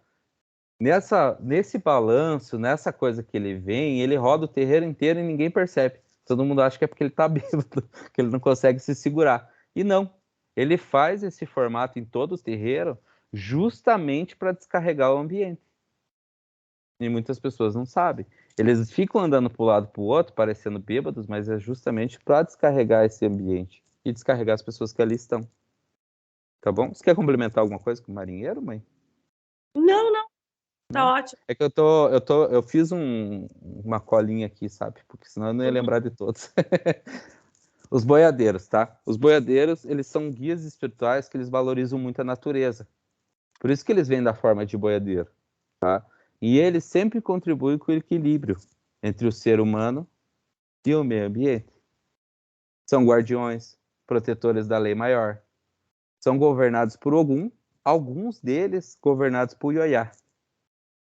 Nesse balanço, nessa coisa que ele vem, ele roda o terreiro inteiro e ninguém percebe. Todo mundo acha que é porque ele tá bêbado, que ele não consegue se segurar. E não. Ele faz esse formato em todo o terreiro justamente para descarregar o ambiente. E muitas pessoas não sabem. Eles ficam andando para um lado para o outro, parecendo bêbados, mas é justamente para descarregar esse ambiente e descarregar as pessoas que ali estão. Tá bom? Você quer complementar alguma coisa com o marinheiro, mãe? Não, tá Não? ótimo. É que eu fiz uma colinha aqui, sabe? Porque senão eu não ia lembrar de todos. Os boiadeiros, tá? Os boiadeiros, eles são guias espirituais que eles valorizam muito a natureza. Por isso que eles vêm da forma de boiadeiro, tá? E eles sempre contribuem com o equilíbrio entre o ser humano e o meio ambiente. São guardiões, protetores da lei maior. São governados por Ogum, alguns deles governados por Ioiá.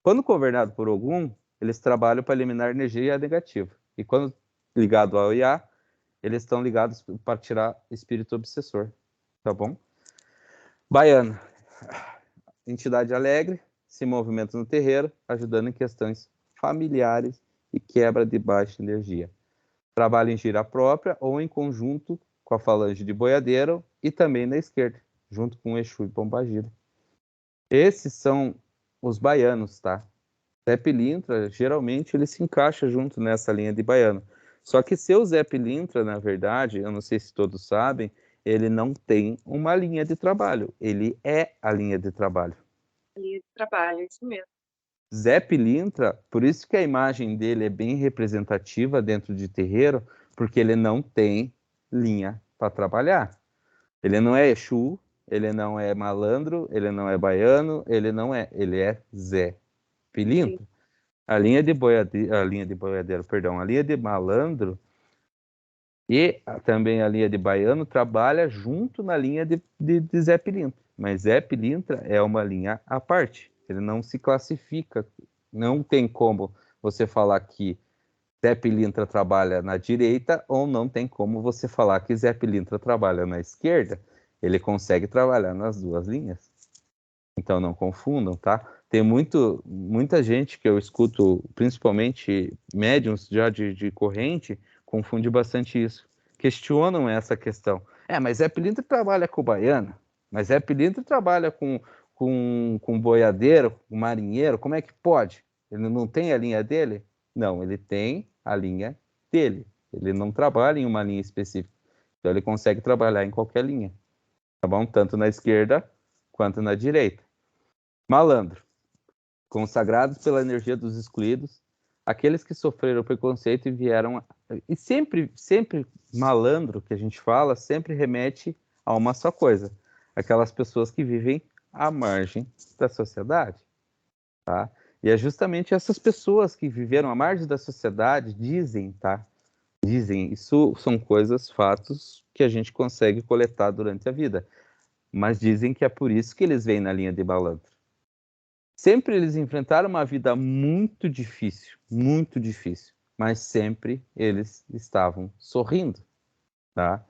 Quando governado por Ogum, eles trabalham para eliminar energia negativa. E quando ligado ao Ioiá, eles estão ligados para tirar espírito obsessor. Tá bom? Baiana, entidade alegre, se movimenta no terreiro, ajudando em questões familiares e quebra de baixa energia. Trabalha em gira própria ou em conjunto com a falange de boiadeiro e também na esquerda, junto com Exu e Pombagira. Esses são os baianos, tá? Zé Pilintra, geralmente, ele se encaixa junto nessa linha de baiano. Só que seu Zé Pilintra, na verdade, eu não sei se todos sabem, ele não tem uma linha de trabalho. Ele é a linha de trabalho. Ali de trabalho, é isso mesmo. Zé Pilintra, por isso que a imagem dele é bem representativa dentro de terreiro, porque ele não tem linha para trabalhar. Ele não é Exu, ele não é malandro, ele não é baiano, ele é Zé Pilintra. Sim. A linha de boiadeiro, perdão, a linha de malandro e também a linha de baiano trabalha junto na linha de Zé Pilintra. Mas Zé Pilintra é uma linha à parte. Ele não se classifica. Não tem como você falar que Zé Pilintra trabalha na direita ou não tem como você falar que Zé Pilintra trabalha na esquerda. Ele consegue trabalhar nas duas linhas. Então não confundam, tá? Tem muita gente que eu escuto, principalmente médiums já de corrente, confunde bastante isso. Questionam essa questão. Mas Zé Pilintra trabalha com baiano, mas Zé Pilintra trabalha com boiadeiro, com marinheiro, como é que pode? Ele não tem a linha dele? Não, ele tem a linha dele. Ele não trabalha em uma linha específica. Então ele consegue trabalhar em qualquer linha, tá bom? Tanto na esquerda quanto na direita. Malandro, consagrados pela energia dos excluídos, aqueles que sofreram preconceito e vieram. E sempre malandro, que a gente fala, sempre remete a uma só coisa: aquelas pessoas que vivem à margem da sociedade. Tá? E é justamente essas pessoas que viveram à margem da sociedade dizem, tá? Dizem, isso são coisas, fatos que a gente consegue coletar durante a vida. Mas dizem que é por isso que eles vêm na linha de malandro. Sempre eles enfrentaram uma vida muito difícil, mas sempre eles estavam sorrindo, tá?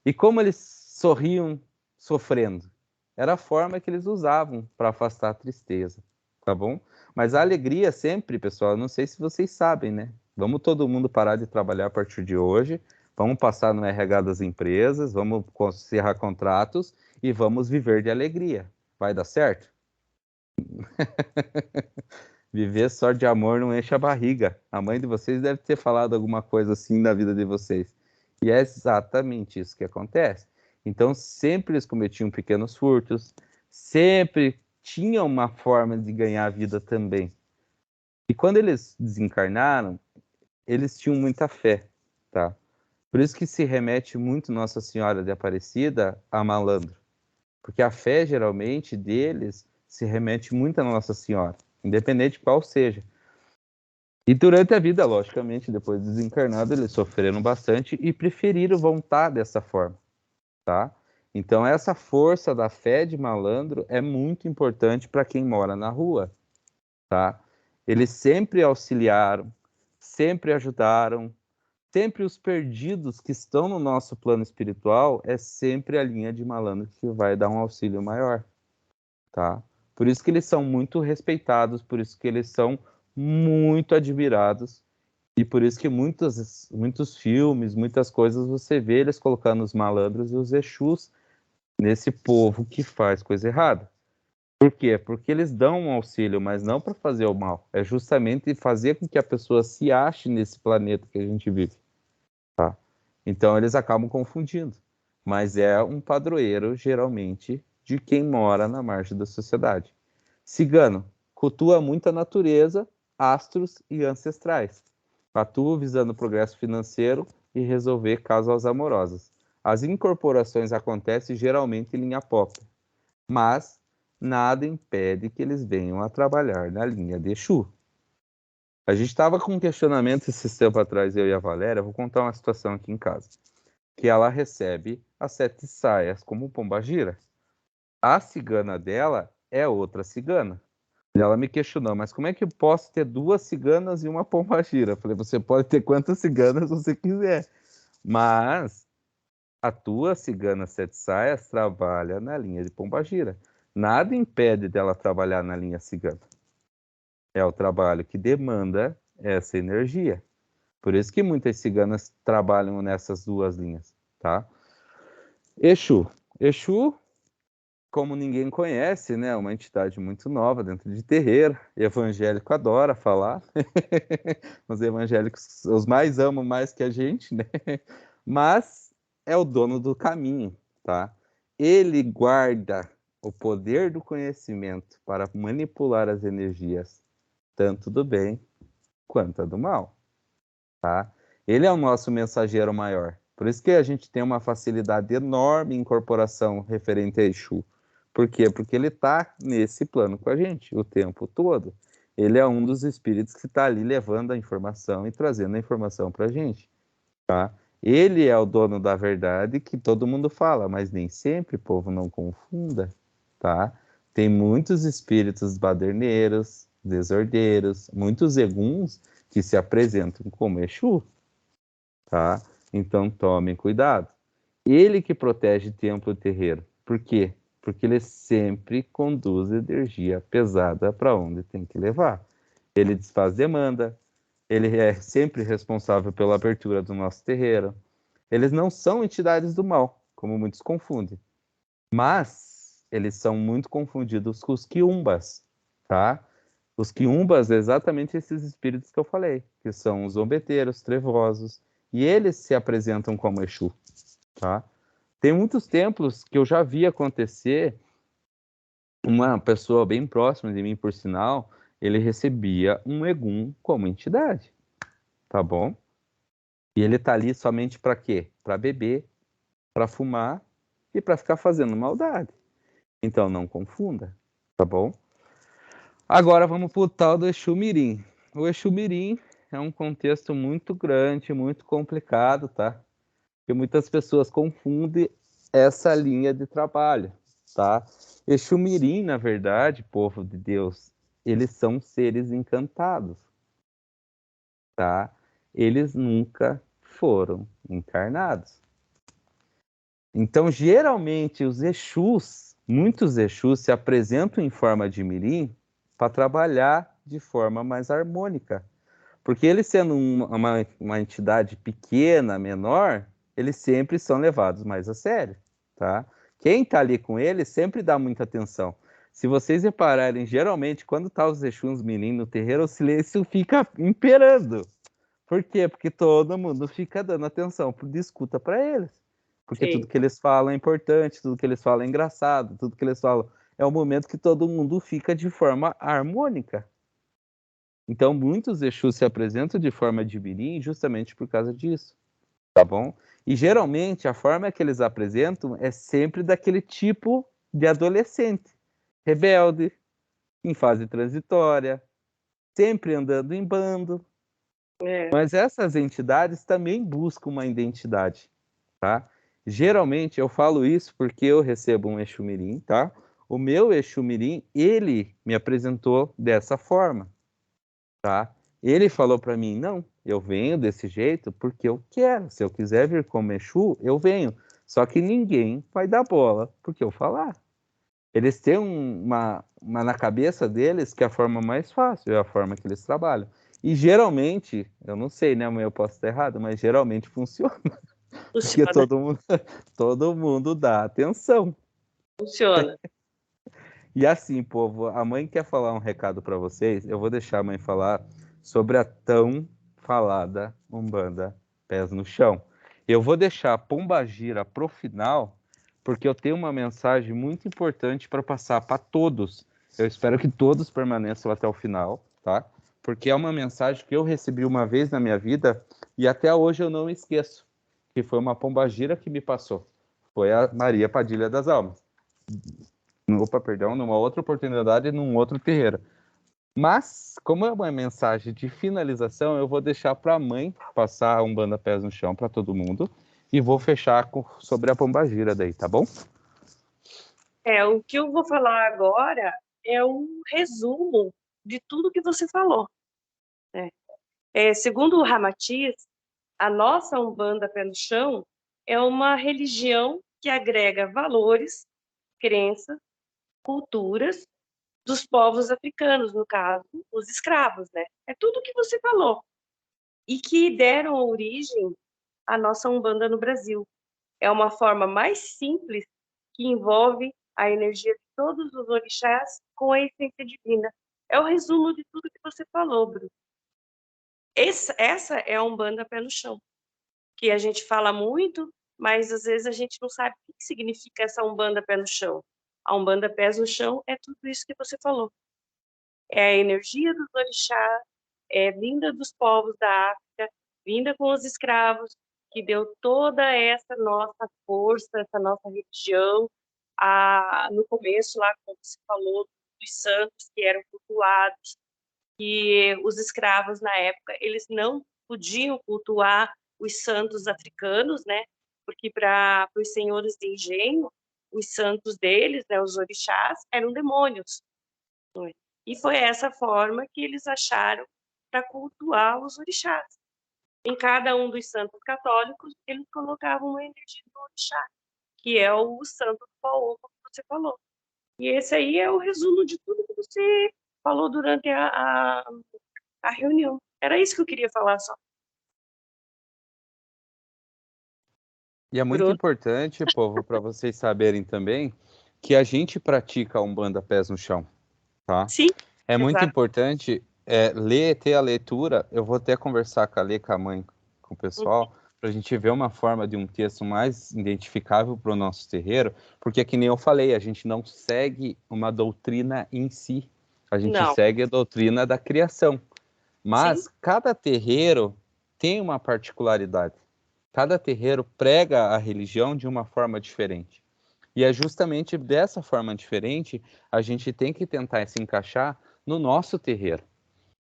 E como eles sorriam sofrendo? Era a forma que eles usavam para afastar a tristeza, tá bom? Mas a alegria sempre, pessoal, não sei se vocês sabem, né? Vamos todo mundo parar de trabalhar a partir de hoje, vamos passar no RH das empresas, vamos encerrar contratos e vamos viver de alegria. Vai dar certo? Viver só de amor não enche a barriga. A mãe de vocês deve ter falado alguma coisa assim na vida de vocês. E é exatamente isso que acontece. Então, sempre eles cometiam pequenos furtos, sempre tinham uma forma de ganhar a vida também. E quando eles desencarnaram, eles tinham muita fé, tá? Por isso que se remete muito Nossa Senhora de Aparecida a malandro. Porque a fé, geralmente, deles se remete muito a Nossa Senhora, independente de qual seja. E durante a vida, logicamente, depois de desencarnado, eles sofreram bastante e preferiram voltar dessa forma, tá? Então, essa força da fé de malandro é muito importante para quem mora na rua, tá? Eles sempre auxiliaram, sempre ajudaram, sempre os perdidos que estão no nosso plano espiritual, é sempre a linha de malandro que vai dar um auxílio maior, tá? Por isso que eles são muito respeitados, por isso que eles são muito admirados, e por isso que muitos filmes, muitas coisas, você vê eles colocando os malandros e os Exus nesse povo que faz coisa errada. Por quê? Porque eles dão um auxílio, mas não para fazer o mal. É justamente fazer com que a pessoa se ache nesse planeta que a gente vive. Tá? Então eles acabam confundindo. Mas é um padroeiro, geralmente, de quem mora na margem da sociedade. Cigano cultua muito a natureza, astros e ancestrais. Atua visando o progresso financeiro e resolver causas amorosas. As incorporações acontecem geralmente em linha pop, mas nada impede que eles venham a trabalhar na linha de Exu. A gente estava com um questionamento esse tempo atrás, eu e a Valéria, vou contar uma situação aqui em casa, que ela recebe as 7 saias como pombagira. A cigana dela é outra cigana. E ela me questionou, mas como é que eu posso ter 2 ciganas e uma pombagira? Eu falei, você pode ter quantas ciganas você quiser, mas a tua cigana 7 saias trabalha na linha de pombagira. Nada impede dela trabalhar na linha cigana. É o trabalho que demanda essa energia. Por isso que muitas ciganas trabalham nessas 2 linhas, tá? Exu. Exu, como ninguém conhece, né? É uma entidade muito nova dentro de terreiro. Evangélico adora falar. Os evangélicos, os mais amam mais que a gente, né? Mas é o dono do caminho, tá? Ele guarda o poder do conhecimento para manipular as energias, tanto do bem quanto do mal, tá? Ele é o nosso mensageiro maior. Por isso que a gente tem uma facilidade enorme em incorporação referente a Exu. Por quê? Porque ele está nesse plano com a gente o tempo todo. Ele é um dos espíritos que está ali levando a informação e trazendo a informação para a gente, tá? Ele é o dono da verdade que todo mundo fala, mas nem sempre, povo, não confunda, tá? Tem muitos espíritos baderneiros, desordeiros, muitos eguns que se apresentam como Exu, tá? Então tomem cuidado. Ele que protege templo e terreiro. Por quê? Porque ele sempre conduz energia pesada para onde tem que levar. Ele desfaz demanda, ele é sempre responsável pela abertura do nosso terreiro. Eles não são entidades do mal, como muitos confundem, mas eles são muito confundidos com os quiumbas, tá? Os quiumbas é exatamente esses espíritos que eu falei, que são os zombeteiros, trevosos, e eles se apresentam como Exu, tá? Tem muitos templos que eu já vi acontecer, uma pessoa bem próxima de mim, por sinal, ele recebia um egum como entidade, tá bom? E ele tá ali somente para quê? Para beber, para fumar e para ficar fazendo maldade. Então não confunda, tá bom? Agora vamos pro tal do Exu Mirim. O Exu Mirim é um contexto muito grande, muito complicado, tá? Porque muitas pessoas confundem essa linha de trabalho, tá? Exu Mirim, na verdade, povo de Deus, eles são seres encantados, tá? Eles nunca foram encarnados. Então, geralmente, os Exus, muitos Exus se apresentam em forma de mirim para trabalhar de forma mais harmônica. Porque eles sendo uma entidade pequena, menor, eles sempre são levados mais a sério, tá? Quem está ali com eles sempre dá muita atenção. Se vocês repararem, geralmente, quando tá os Exus mirim no terreiro, o silêncio fica imperando. Por quê? Porque todo mundo fica dando atenção, escuta para eles. Porque tudo Sim. que eles falam é importante, tudo que eles falam é engraçado, tudo que eles falam é o momento que todo mundo fica de forma harmônica. Então, muitos Exus se apresentam de forma de mirim justamente por causa disso, tá bom? E geralmente a forma que eles apresentam é sempre daquele tipo de adolescente, rebelde, em fase transitória, sempre andando em bando. É. Mas essas entidades também buscam uma identidade, tá? Geralmente eu falo isso porque eu recebo um Exu Mirim, tá? O meu Exu Mirim, ele me apresentou dessa forma, tá? Ele falou para mim, não, eu venho desse jeito porque eu quero. Se eu quiser vir como Exu, eu venho. Só que ninguém vai dar bola porque eu falar. Eles têm uma na cabeça deles que é a forma mais fácil é a forma que eles trabalham. E geralmente, eu não sei, né, mas eu posso estar errado, mas geralmente funciona, porque Funciona, todo mundo dá atenção. funciona. E assim, povo, a mãe quer falar um recado para vocês, eu vou deixar a mãe falar sobre a tão falada Umbanda Pés no Chão. Eu vou deixar a Pombagira pro final, porque eu tenho uma mensagem muito importante para passar para todos. Eu espero que todos permaneçam até o final, tá? Porque é uma mensagem que eu recebi uma vez na minha vida e até hoje eu não esqueço, que foi uma pombagira que me passou. Foi a Maria Padilha das Almas. Opa, perdão, numa outra oportunidade, num outro terreiro. Mas, como é uma mensagem de finalização, eu vou deixar para a mãe passar a Umbanda Pés no Chão para todo mundo e vou fechar sobre a pombagira daí, tá bom? O que eu vou falar agora é um resumo de tudo que você falou, né? Segundo o Ramatiz, a nossa Umbanda Pé no Chão é uma religião que agrega valores, crenças, culturas dos povos africanos, no caso, os escravos, né? É tudo o que você falou. E que deram origem à nossa Umbanda no Brasil. É uma forma mais simples que envolve a energia de todos os orixás com a essência divina. É o resumo de tudo que você falou, Bruno. Essa é a Umbanda Pé no Chão, que a gente fala muito, mas às vezes a gente não sabe o que significa essa Umbanda Pé no Chão. A Umbanda Pés no Chão é tudo isso que você falou. É a energia dos orixás, é vinda dos povos da África, vinda com os escravos, que deu toda essa nossa força, essa nossa religião. No começo, lá, como você falou, dos santos que eram cultuados, que os escravos, na época, eles não podiam cultuar os santos africanos, né? Porque para os senhores de engenho, os santos deles, né, os orixás, eram demônios. E foi essa forma que eles acharam para cultuar os orixás. Em cada um dos santos católicos, eles colocavam uma energia do orixá, que é o santo do Paola, como você falou. E esse aí é o resumo de tudo que você falou durante a reunião. Era isso que eu queria falar só. E é muito Bruno? importante, povo, para vocês saberem também que a gente pratica a Umbanda Pés no Chão, tá? Sim, É muito exato. importante ler, ter a leitura. Eu vou até conversar com a Lê, com a mãe, com o pessoal, para a gente ver uma forma de um texto mais identificável para o nosso terreiro, porque, que nem eu falei, a gente não segue uma doutrina em si, a gente Não, segue a doutrina da criação. sim, Mas cada terreiro tem uma particularidade. Cada terreiro prega a religião de uma forma diferente. E é justamente dessa forma diferente a gente tem que tentar se encaixar no nosso terreiro.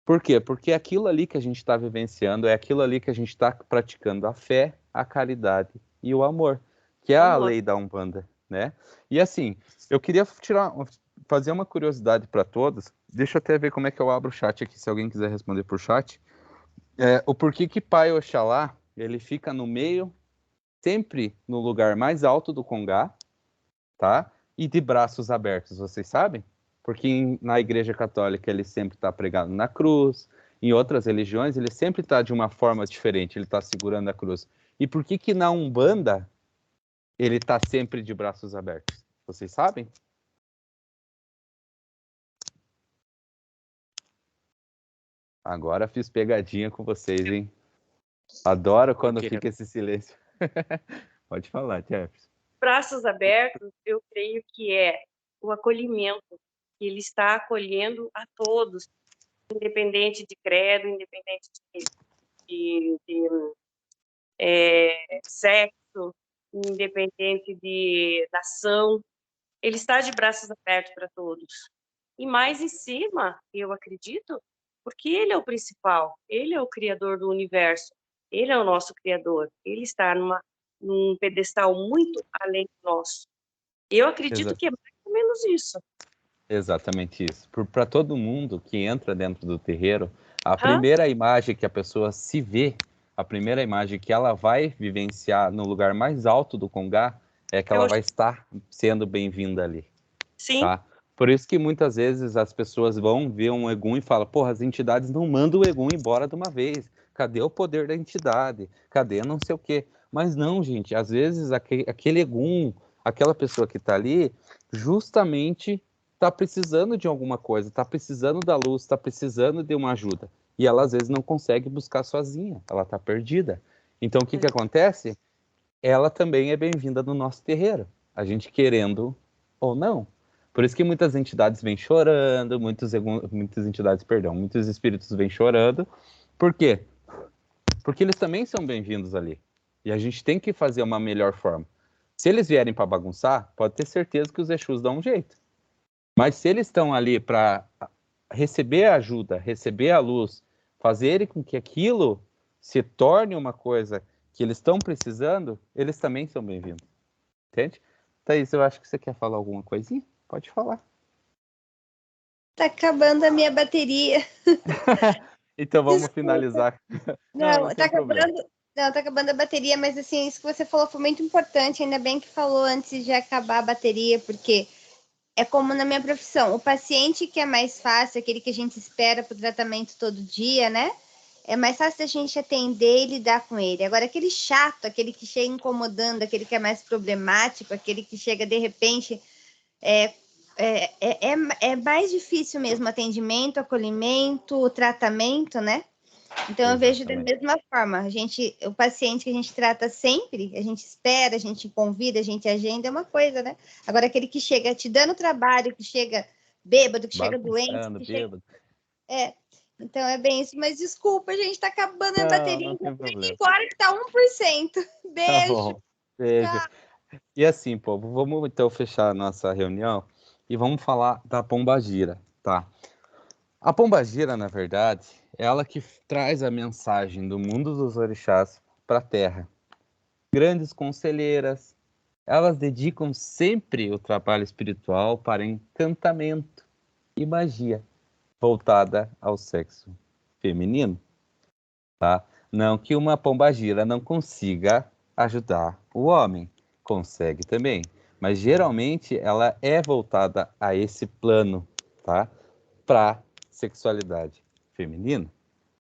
Por quê? Porque é aquilo ali que a gente está vivenciando, é aquilo ali que a gente está praticando a fé, a caridade e o amor, que é a amor. lei da Umbanda, né? E assim, eu queria fazer uma curiosidade para todos. Deixa eu até ver como é que eu abro o chat aqui, se alguém quiser responder por chat. O porquê que Pai Oxalá, ele fica no meio, sempre no lugar mais alto do Congá, tá? E de braços abertos, vocês sabem? Porque na Igreja Católica ele sempre está pregado na cruz, em outras religiões ele sempre está de uma forma diferente, ele está segurando a cruz. E por que que na Umbanda ele está sempre de braços abertos? Vocês sabem? Agora fiz pegadinha com vocês, hein? Adoro quando Porque fica esse silêncio. Pode falar, Jefferson. braços abertos, eu creio que é o acolhimento, que ele está acolhendo a todos, independente de credo, independente de sexo, independente de nação, ele está de braços abertos para todos. E mais em cima, eu acredito, porque ele é o principal, ele é o criador do universo, ele é o nosso criador, ele está num pedestal muito além do nosso. Eu acredito Exa- que é mais ou menos isso. Exatamente isso. Para todo mundo que entra dentro do terreiro, a Hã? primeira imagem que a pessoa se vê, a primeira imagem que ela vai vivenciar no lugar mais alto do Congá, é que É ela o vai estar sendo bem-vinda ali, sim, tá? Por isso que muitas vezes as pessoas vão ver um Egum e falam, porra, as entidades não mandam o Egum embora de uma vez. Cadê o poder da entidade? Cadê não sei o quê? Mas não, gente, às vezes aquele Egum, aquela pessoa que está ali, justamente está precisando de alguma coisa, está precisando da luz, está precisando de uma ajuda. E ela às vezes não consegue buscar sozinha, ela está perdida. Então o que que acontece? Ela também é bem-vinda no nosso terreiro, a gente querendo ou não. Por isso que muitas entidades vêm chorando, muitas entidades, perdão, muitos espíritos vêm chorando. Por quê? Porque eles também são bem-vindos ali. E a gente tem que fazer uma melhor forma. Se eles vierem para bagunçar, pode ter certeza que os Exus dão um jeito. Mas se eles estão ali para receber a ajuda, receber a luz, fazerem com que aquilo se torne uma coisa que eles estão precisando, eles também são bem-vindos. Entende? Thaís, eu acho que você quer falar alguma coisinha? Pode falar. Tá acabando a minha bateria. Então vamos Desculpa. finalizar. Não, Não, não tá tem problema. acabando. Não, tá acabando a bateria, mas assim, isso que você falou foi muito importante. Ainda bem que falou antes de acabar a bateria, porque é como na minha profissão. O paciente que é mais fácil, aquele que a gente espera pro tratamento todo dia, né? É mais fácil a gente atender e lidar com ele. Agora, aquele chato, aquele que chega incomodando, aquele que é mais problemático, aquele que chega de repente, é, é mais difícil mesmo o atendimento, acolhimento, o tratamento, né? Então, eu vejo da Exatamente. mesma forma. O paciente que a gente trata sempre, a gente espera, a gente convida, a gente agenda, é uma coisa, né? Agora, aquele que chega te dando trabalho, que chega bêbado, que chega doente, Bagunçando, que chega. bêbado. Então, é bem isso. Mas desculpa, a gente tá acabando a Não, bateria, não então tem tô indo problema. embora que tá 1%. Tá Beijo. bom. Beijo. Tchau. E assim, povo, vamos então fechar a nossa reunião e vamos falar da pombagira, tá? A pombagira, na verdade, é ela que traz a mensagem do mundo dos orixás para a Terra. Grandes conselheiras, elas dedicam sempre o trabalho espiritual para encantamento e magia voltada ao sexo feminino, tá? Não que uma pombagira não consiga ajudar o homem, consegue também, mas geralmente ela é voltada a esse plano, tá? Para sexualidade feminina,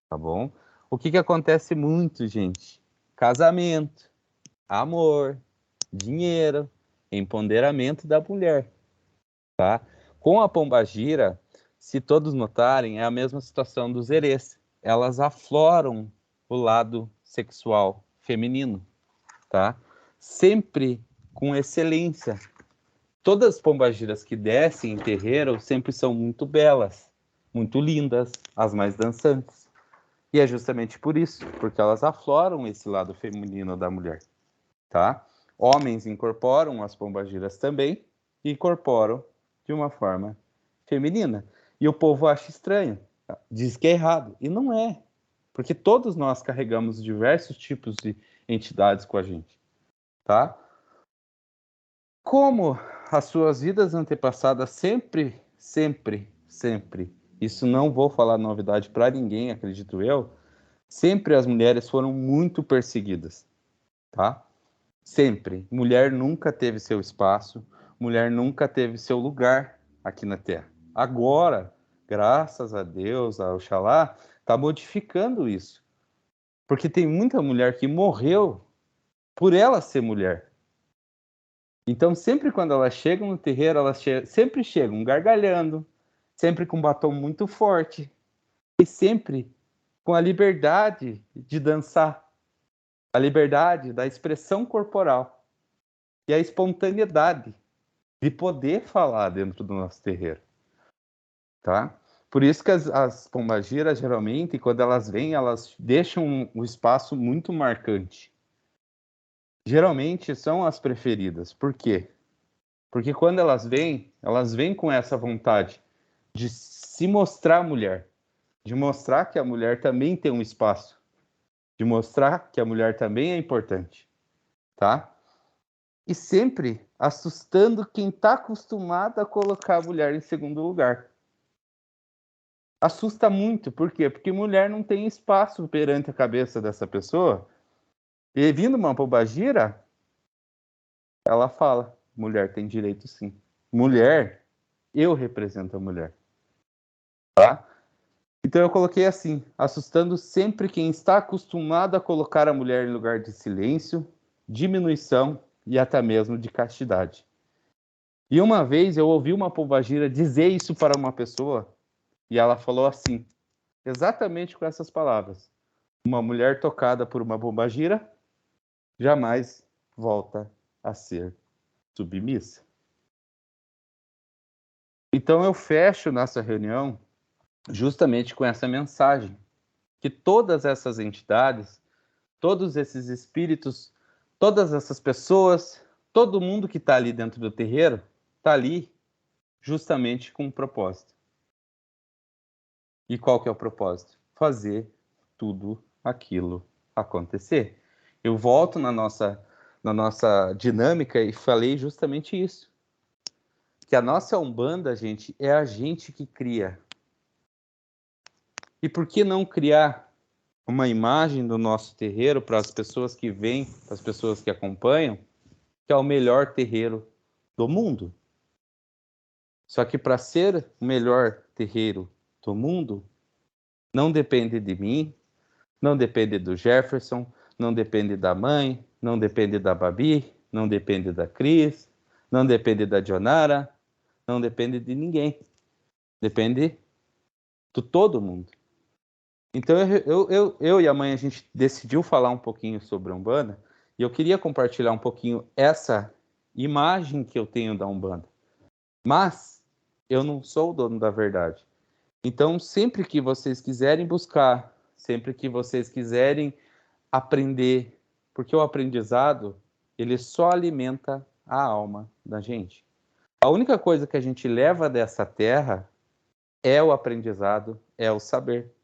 tá bom? O que que acontece muito, gente? Casamento, amor, dinheiro, empoderamento da mulher, tá? Com a pombagira, se todos notarem, é a mesma situação dos erês. Elas afloram o lado sexual feminino, tá? Sempre com excelência. Todas as pombagiras que descem em terreiro sempre são muito belas, muito lindas, as mais dançantes. E é justamente por isso, porque elas afloram esse lado feminino da mulher, tá? Homens incorporam as pombagiras também e incorporam de uma forma feminina. E o povo acha estranho, diz que é errado. E não é, porque todos nós carregamos diversos tipos de entidades com a gente, tá? Como as suas vidas antepassadas sempre, isso não vou falar novidade para ninguém, acredito eu, sempre as mulheres foram muito perseguidas, tá? Sempre. Mulher nunca teve seu espaço, mulher nunca teve seu lugar aqui na Terra. Agora, graças a Deus, a Oxalá, está modificando isso. Porque tem muita mulher que morreu por ela ser mulher. Então, sempre quando elas chegam no terreiro, sempre chegam gargalhando, sempre com um batom muito forte e sempre com a liberdade de dançar, a liberdade da expressão corporal e a espontaneidade de poder falar dentro do nosso terreiro, tá? Por isso que as pombagiras, geralmente, quando elas vêm, elas deixam um espaço muito marcante. Geralmente são as preferidas. Por quê? Porque quando elas vêm com essa vontade de se mostrar mulher, de mostrar que a mulher também tem um espaço, de mostrar que a mulher também é importante. tá? E sempre assustando quem está acostumado a colocar a mulher em segundo lugar. Assusta muito, por quê? Porque mulher não tem espaço perante a cabeça dessa pessoa. E vindo uma pombagira, ela fala, mulher tem direito sim. Mulher, eu represento a mulher. Tá? Então eu coloquei assim, assustando sempre quem está acostumado a colocar a mulher em lugar de silêncio, diminuição e até mesmo de castidade. E uma vez eu ouvi uma pombagira dizer isso para uma pessoa, e ela falou assim, exatamente com essas palavras: uma mulher tocada por uma pombagira jamais volta a ser submissa. Então eu fecho nossa reunião justamente com essa mensagem, que todas essas entidades, todos esses espíritos, todas essas pessoas, todo mundo que está ali dentro do terreiro, está ali justamente com um propósito. E qual que é o propósito? Fazer tudo aquilo acontecer. Eu volto na nossa dinâmica e falei justamente isso. Que a nossa Umbanda, gente, é a gente que cria. E por que não criar uma imagem do nosso terreiro para as pessoas que vêm, para as pessoas que acompanham, que é o melhor terreiro do mundo? Só que para ser o melhor terreiro do mundo, não depende de mim, não depende do Jefferson, não depende da mãe, não depende da Babi, não depende da Cris, não depende da Dionara, não depende de ninguém. Depende de todo mundo. Então eu e a mãe, a gente decidiu falar um pouquinho sobre a Umbanda, e eu queria compartilhar um pouquinho essa imagem que eu tenho da Umbanda. Mas eu não sou o dono da verdade. Então, sempre que vocês quiserem buscar, sempre que vocês quiserem aprender, porque o aprendizado, ele só alimenta a alma da gente. A única coisa que a gente leva dessa terra é o aprendizado, é o saber.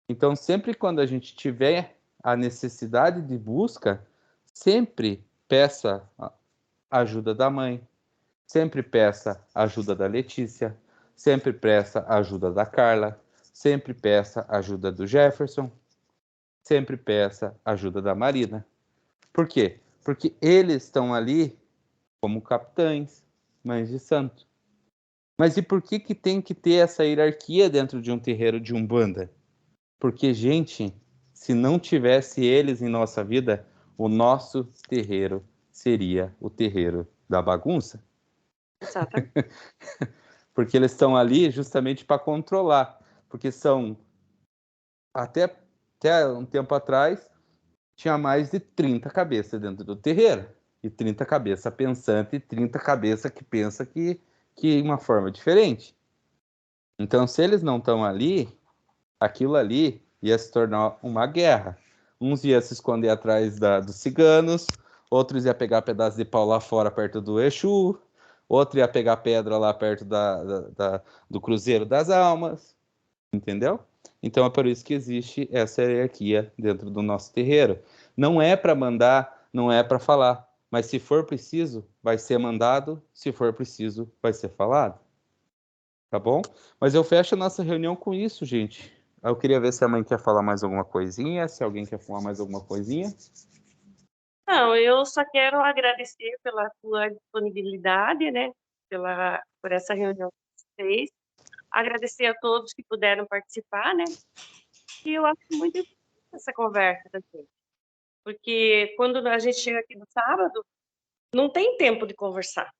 Então, sempre quando a gente tiver a necessidade de busca, sempre peça a ajuda da mãe, sempre peça a ajuda da Letícia, sempre peça a ajuda da Carla, sempre peça a ajuda do Jefferson, sempre peça a ajuda da Marina. Por quê? Porque eles estão ali como capitães, mães de santo. Mas e por que que tem que ter essa hierarquia dentro de um terreiro de Umbanda? Porque, gente, se não tivesse eles em nossa vida, o nosso terreiro seria o terreiro da bagunça. Exatamente. Porque eles estão ali justamente para controlar. Porque são, até um tempo atrás, tinha mais de 30 cabeças dentro do terreiro. E 30 cabeças pensantes e 30 cabeças que pensa que uma forma diferente. Então, se eles não estão ali, aquilo ali ia se tornar uma guerra. Uns iam se esconder atrás dos ciganos, outros iam pegar pedaço de pau lá fora perto do Exu, outro ia pegar pedra lá perto do Cruzeiro das Almas, entendeu? Então é por isso que existe essa hierarquia dentro do nosso terreiro. Não é para mandar, não é para falar, mas se for preciso, vai ser mandado, se for preciso, vai ser falado. Tá bom? Mas eu fecho a nossa reunião com isso, gente. Eu queria ver se a mãe quer falar mais alguma coisinha, se alguém quer falar mais alguma coisinha. Não, eu só quero agradecer pela tua disponibilidade, né? Por essa reunião que você fez. Agradecer a todos que puderam participar, né? E eu acho muito importante essa conversa também. Porque quando a gente chega aqui no sábado, não tem tempo de conversar.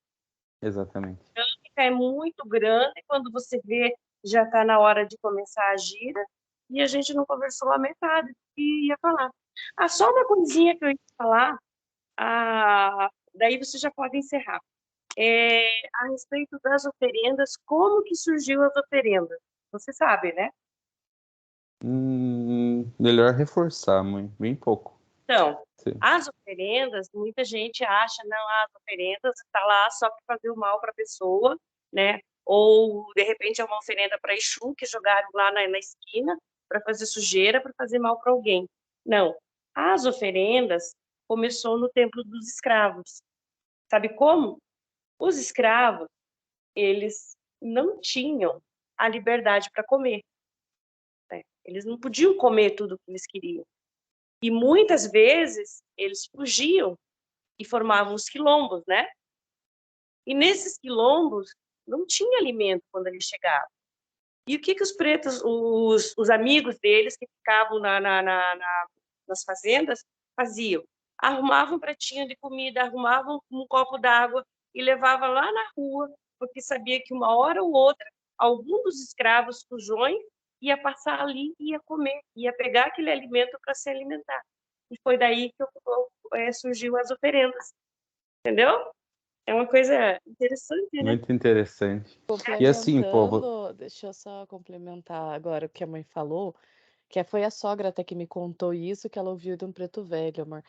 Exatamente. A dinâmica é muito grande, quando você vê, já está na hora de começar a gira, e a gente não conversou a metade do que ia falar. Ah, só uma coisinha que eu ia falar, daí você já pode encerrar. A respeito das oferendas, como que surgiu as oferendas? Você sabe, né? Melhor reforçar, mãe. Bem pouco. Então, Sim. as oferendas, muita gente acha, não, as oferendas está lá só para fazer o mal para a pessoa, né? Ou, de repente, é uma oferenda para Exu, que jogaram lá na esquina para fazer sujeira, para fazer mal para alguém. Não. As oferendas, começou no tempo dos escravos. Sabe como? Os escravos, eles não tinham a liberdade para comer, né? Eles não podiam comer tudo o que eles queriam. E muitas vezes eles fugiam e formavam os quilombos, né? E nesses quilombos não tinha alimento quando eles chegavam. E o que os pretos, os amigos deles que ficavam nas fazendas, faziam? Arrumavam um pratinho de comida, arrumavam um copo d'água e levavam lá na rua, porque sabia que uma hora ou outra, algum dos escravos fujões ia passar ali e ia comer, ia pegar aquele alimento para se alimentar. E foi daí que surgiu as oferendas, entendeu? É uma coisa interessante, né? Muito interessante. E assim, povo, Complementando, deixa eu só complementar agora o que a mãe falou, que foi a sogra até que me contou isso, que ela ouviu de um preto velho, amor.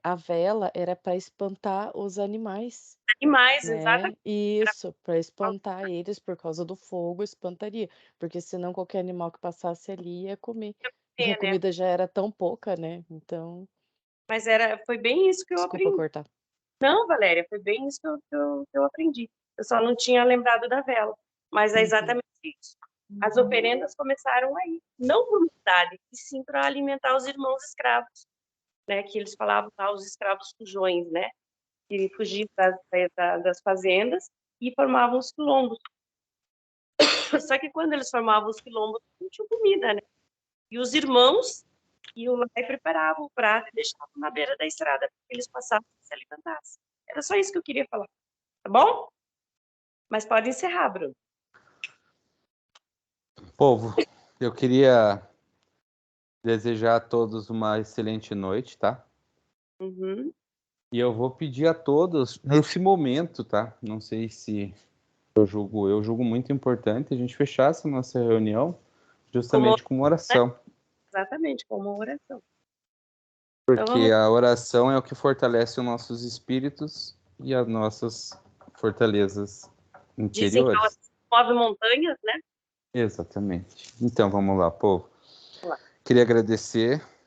A vela era para espantar os animais, Animais, né? exatamente. Isso, para espantar eles por causa do fogo, espantaria, porque senão qualquer animal que passasse ali ia comer. E a Né? comida já era tão pouca, né? Então, Mas foi bem isso que eu desculpa aprendi. cortar. Não, Valéria, foi bem isso que eu aprendi. Eu só não tinha lembrado da vela, mas é exatamente isso. As oferendas começaram aí, não por maldade, e sim para alimentar os irmãos escravos, né? Que eles falavam lá, os escravos fujões, né? Que fugiam das fazendas e formavam os quilombos. Só que quando eles formavam os quilombos, não tinha comida, né? E os irmãos iam lá e preparavam o prato e deixavam na beira da estrada para que eles passassem e se alimentassem. Era só isso que eu queria falar, tá bom? Mas pode encerrar, Bruno. povo, eu queria desejar a todos uma excelente noite, tá? Uhum. E eu vou pedir a todos, nesse momento, tá? Não sei se eu julgo muito importante a gente fechar essa nossa reunião justamente com uma oração. Exatamente, com uma oração. Porque a oração é o que fortalece os nossos espíritos e as nossas fortalezas Dizem que interiores. ela move montanhas, né? Exatamente. Então, vamos lá, povo. Vamos lá. Queria agradecer